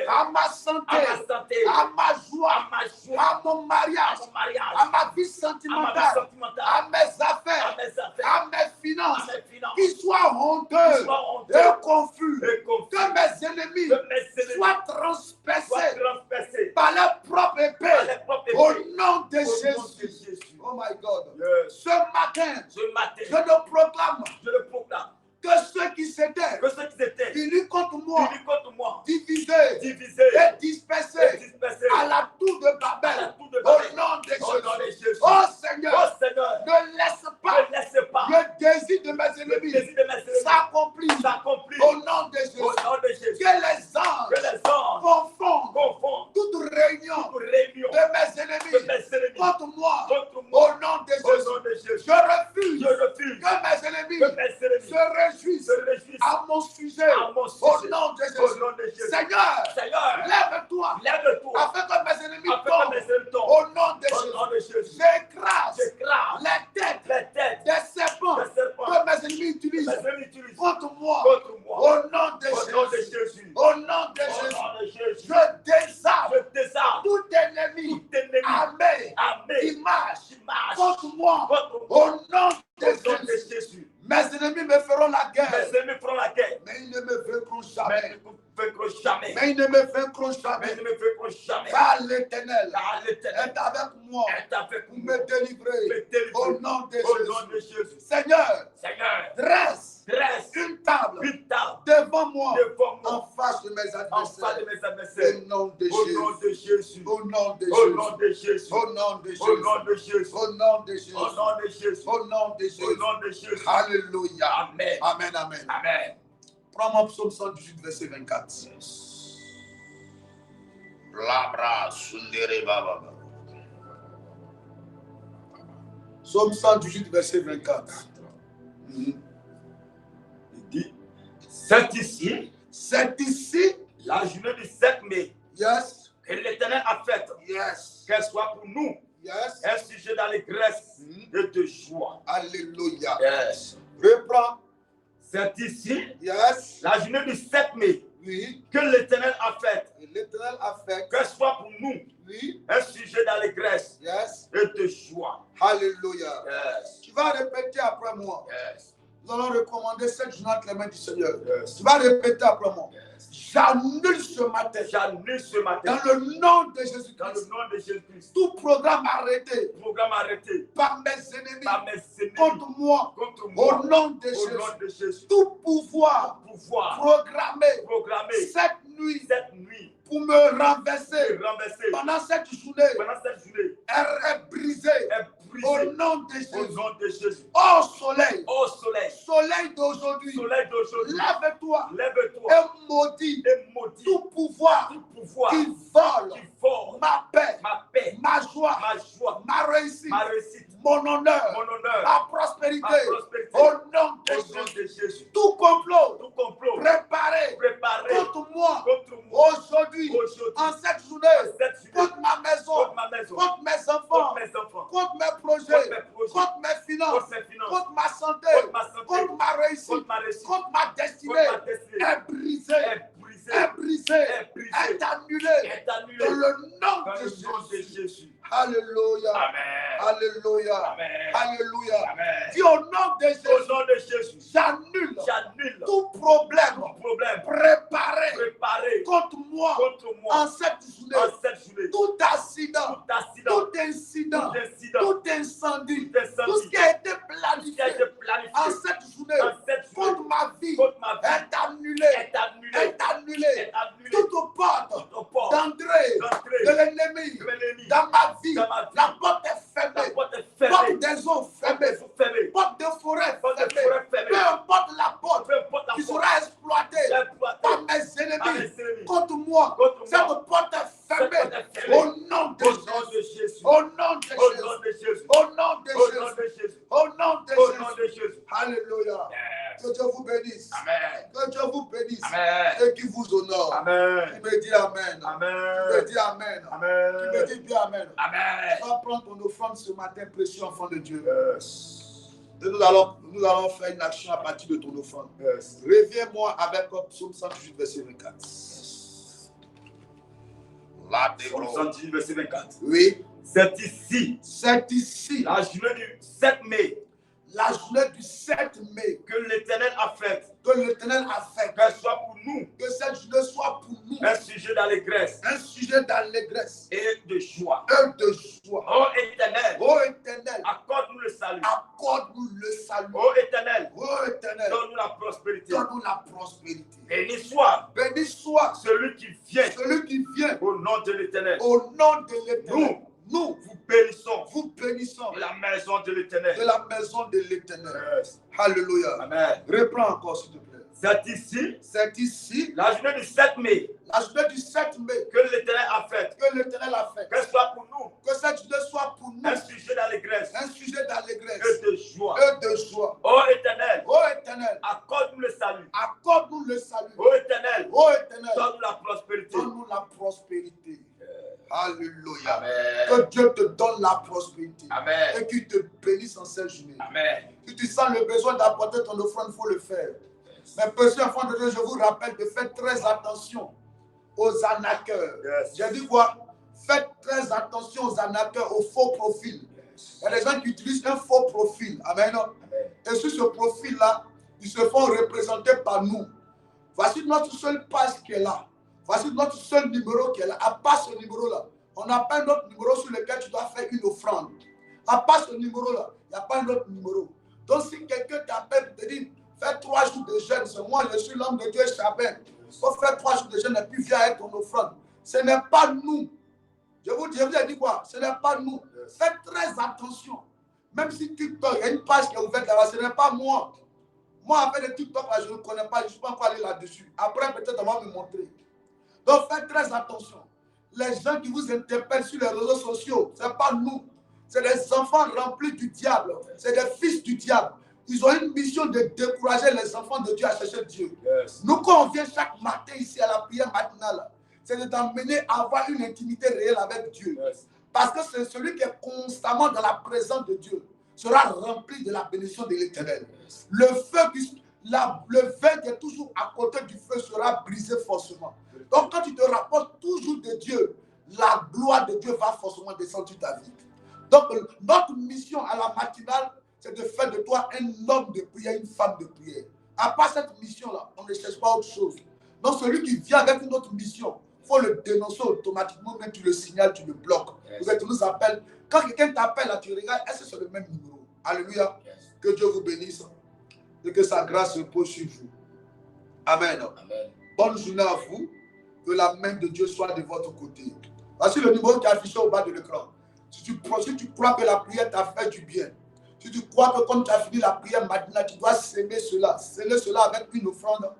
à ma santé, à ma joie, à mon mariage, à ma vie sentimentale, à mes affaires, à mes finances. Qu'ils soient honteux et confus. Que mes ennemis soient transpercés par leur propre épée. Au nom de Jésus. Oh my God. Ce matin, je le proclame. Que ceux qui s'étaient unis contre moi, divisés et dispersés à la tour de Babel, au nom de Jésus. Oh Seigneur, ne laisse pas le désir de mes ennemis s'accomplir au nom de Jésus. Que les anges confondent toute réunion de mes ennemis contre moi au nom de Jésus. Je refuse que mes ennemis se réjouissent à mon sujet au nom de Jésus. Seigneur, lève-toi afin que mes ennemis tombent au nom de Jésus. J'écrase les têtes des serpents que mes ennemis utilisent contre moi au nom de Jésus. Au nom de Jésus, je désarme tout ennemi armé qui marche contre moi au nom de Jésus. Mes ennemis me feront la guerre. Mais ils ne me vaincront jamais. Mais ils ne me vaincront jamais. Car l'Éternel est avec moi pour me délivrer au nom de Jésus. Seigneur, dresse une table devant moi, devant moi, en face de mes en face de adversaires. mes adversaires. Au nom de Au nom de Jésus. Jésus. Au nom de Au nom Jésus. de Jésus. Au nom de Au nom de Jésus. Jésus. Au nom de Jésus. Au nom de Jésus. Au nom de Au Jésus. nom de Jésus. Alléluia. Amen. Amen, amen. Amen. Prends-moi Psaume 118, verset 24. Blabra, sundere, baba. Psaume 118, verset 24. Il dit, c'est ici, la journée du 7 mai, yes, que l'Éternel a faite, yes, qu'elle soit pour nous yes, un sujet d'allégresse et de joie. alléluia. Yes. Reprends, C'est ici, yes, la journée du 7 mai, oui, que l'Éternel a faite, et l'Éternel a fait, qu'elle soit pour nous oui, un sujet d'allégresse yes, et de joie. alléluia. Yes. Tu vas répéter après moi. Yes. Nous allons recommander cette journée entre les mains du Seigneur. Yes. Tu vas répéter après moi. Yes. J'annule ce matin, J'annule ce matin, dans le nom de dans le Jésus-Christ, nom de Jésus-Christ, tout programme arrêté programme arrêté par mes ennemis par mes ennemis contre moi, contre au moi, nom de au Jésus. nom de Jésus. Tout pouvoir Pouvoir programmé programmer cette nuit cette nuit pour me renverser et renverser pendant cette journée pendant cette journée est brisée est au brisée nom de au Jésus. nom de Jésus. Ô soleil, Ô soleil, soleil d'aujourd'hui, soleil d'aujourd'hui, lève-toi lève-toi et maudis et maudis tout pouvoir tout pouvoir qui vole qui vole ma paix, ma paix, ma joie, ma joie, ma réussite, ma réussite, mon honneur, mon honneur, ma prospérité, ma prospérité. au nom de Au nom Jésus. de Jésus. Tout complot Tout complot préparé préparé contre moi contre moi aujourd'hui, aujourd'hui, en cette journée, cette journée, contre ma maison, contre ma maison, contre mes contre enfants, mes enfants, contre mes projets, contre mes projets, contre mes finances, contre mes finances, contre ma santé, contre ma santé, contre ma réussite, contre ma réussite, contre ma destinée, contre ma destinée, est brisée, est brisée, est brisée, est brisée, est annulée est annulée dans le nom dans de le nom de Jésus. Jésus. Alléluia. Amen. Alléluia. Amen. Alléluia. Amen. Dis au nom de Au Jésus, nom de Jésus, j'annule j'annule tout problème tout problème préparé contre moi moi en cette journée, en cette journée, tout accident, tout accident, tout incident, tout incident, tout incendie, tout incendie, tout ce qui a été qui a planifié été planifié en cette journée en cette journée contre ma vie contre ma vie est annulé, est annulé, est annulé. est annulé. Toute porte Toute porte d'entrée d'entrée de l'ennemi de l'ennemi dans ma vie, dans ma vie, la porte est la fermée, porte est porte fermée, des eaux porte fermée, est fermée, porte de forêt porte de fermée, forêt fermée, peu importe la porte peu importe la qui porte sera exploitée exploitée par mes par mes ennemis ennemis contre moi, contre cette moi, porte est cette fermée porte est fermée au nom de au nom de Jésus, Jésus, au nom de au Jésus, nom de Jésus, au nom de au nom Jésus, de Jésus, au nom de au nom de Jésus. Jésus. Alléluia. Yes. Que Dieu vous bénisse. Amen. Que Dieu vous bénisse. Amen. Et qui vous honore. Amen. Tu me dis Amen. Tu me Amen. dis Amen. Tu Amen. me dis bien Amen. Amen. Tu vas prendre ton offrande ce matin, précieux enfant de Dieu. Yes. Et nous allons faire une action à partir de ton offrande. Yes. Reviens-moi avec Psaume 118, verset 24. La Psaume 118, verset 24. Oui. C'est ici, C'est ici, la journée du 7 mai, la journée du 7 mai, que l'Éternel a faite, que l'Éternel a fait. qu'elle soit pour nous Que cette journée soit pour nous un sujet d'allégresse un sujet d'allégresse et de joie. et de joie. Ô Éternel, Ô Éternel, accorde-nous le salut. accorde-nous le salut. Ô Éternel, Ô Éternel, donne-nous la prospérité. donne-nous la prospérité. Béni soit Béni soit celui qui vient celui qui vient au nom de l'Éternel. au nom de l'Éternel. Nous Vous bénissons vous bénissons de la maison de de l'Éternel. la maison de l'Éternel. Yes. Alléluia. Amen. Reprends encore, s'il te plaît. C'est ici, C'est ici, la journée du 7 mai, la journée du 7 mai, que l'Éternel a faite. que l'Éternel a fait. Qu'elle soit pour nous Que cette journée soit pour nous un sujet d'allégresse un sujet d'allégresse et de joie. et de joie. Ô Éternel, Ô Éternel, accorde-nous le salut. accorde-nous le salut. Ô Éternel, Ô Éternel, donne-nous la prospérité. donne-nous la prospérité. Alléluia. Amen. Que Dieu te donne la prospérité. Amen. Et qu'il te bénisse en cette journée. Amen. Si tu sens le besoin d'apporter ton offrande, il faut le faire. Mais petits enfants de Dieu, je vous rappelle de faire très attention aux arnaqueurs. Yes. J'ai dit quoi? Faites très attention aux arnaqueurs, aux faux profils. Il y a des gens qui utilisent un faux profil. Amen. Et sur ce profil-là, ils se font représenter par nous. Voici notre seule page qui est là. Voici notre seul numéro qui est là. À part ce numéro-là, on n'a pas un autre numéro sur lequel tu dois faire une offrande. À part ce numéro-là, il n'y a pas un autre numéro. Donc si quelqu'un t'appelle et te dit, Fais 3 jours de jeûne. C'est moi, je suis l'homme de Dieu Chabin. Il faut faire 3 jours de jeûne et puis viens avec ton offrande. Ce n'est pas nous. Je vous ai dit quoi? Ce n'est pas nous. Faites très attention. Même si TikTok, il y a une page qui est ouverte là-bas, ce n'est pas moi. Moi, avec le TikTok, là, je ne connais pas, je ne suis pas encore allé là-dessus. Après, peut-être, on va me montrer. Donc, faites très attention. Les gens qui vous interpellent sur les réseaux sociaux, ce n'est pas nous. C'est des enfants remplis du diable. C'est des fils du diable. Ils ont une mission de décourager les enfants de Dieu à chercher Dieu. Yes. Nous, quand on vient chaque matin ici à la prière matinale, c'est de t'emmener à avoir une intimité réelle avec Dieu. Yes. Parce que c'est celui qui est constamment dans la présence de Dieu sera rempli de la bénédiction de l'Éternel. Yes. Le vin qui est toujours à côté du feu sera brisé forcément. Donc quand tu te rapproches toujours de Dieu, la gloire de Dieu va forcément descendre sur ta vie. Donc notre mission à la matinale, c'est de faire de toi un homme de prière, une femme de prière. À part cette mission-là, on ne cherche pas autre chose. Donc celui qui vient avec une autre mission, il faut le dénoncer automatiquement, mais tu le signales, tu le bloques. Yes. Tu nous appelles. Quand quelqu'un t'appelle, là, tu regardes, est-ce que c'est le même numéro? Alléluia. Yes. Que Dieu vous bénisse et que sa grâce repose sur vous. Amen. Amen. Bonne journée à vous. Que la main de Dieu soit de votre côté. Voici le numéro qui est affiché au bas de l'écran. Si tu crois que la prière t'a fait du bien, si tu crois que quand tu as fini la prière matinale, tu dois s'aimer cela, sceller cela avec une offrande,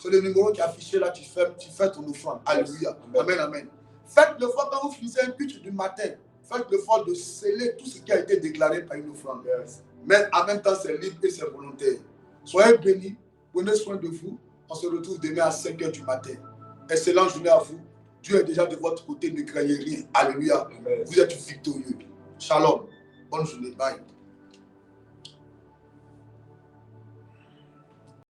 c'est le numéro qui est affiché là, tu fais ton offrande. Alléluia. Amen, amen. Faites l'effort quand vous finissez un culte du matin, faites l'effort de sceller tout ce qui a été déclaré par une offrande. Yes. Mais en même temps, c'est libre et c'est volontaire. Soyez bénis, prenez soin de vous. On se retrouve demain à 5 h du matin. Excellente journée à vous. Dieu est déjà de votre côté, ne craignez rien. Alléluia. Amen. Vous êtes victorieux. Shalom. Bonne journée. Bye.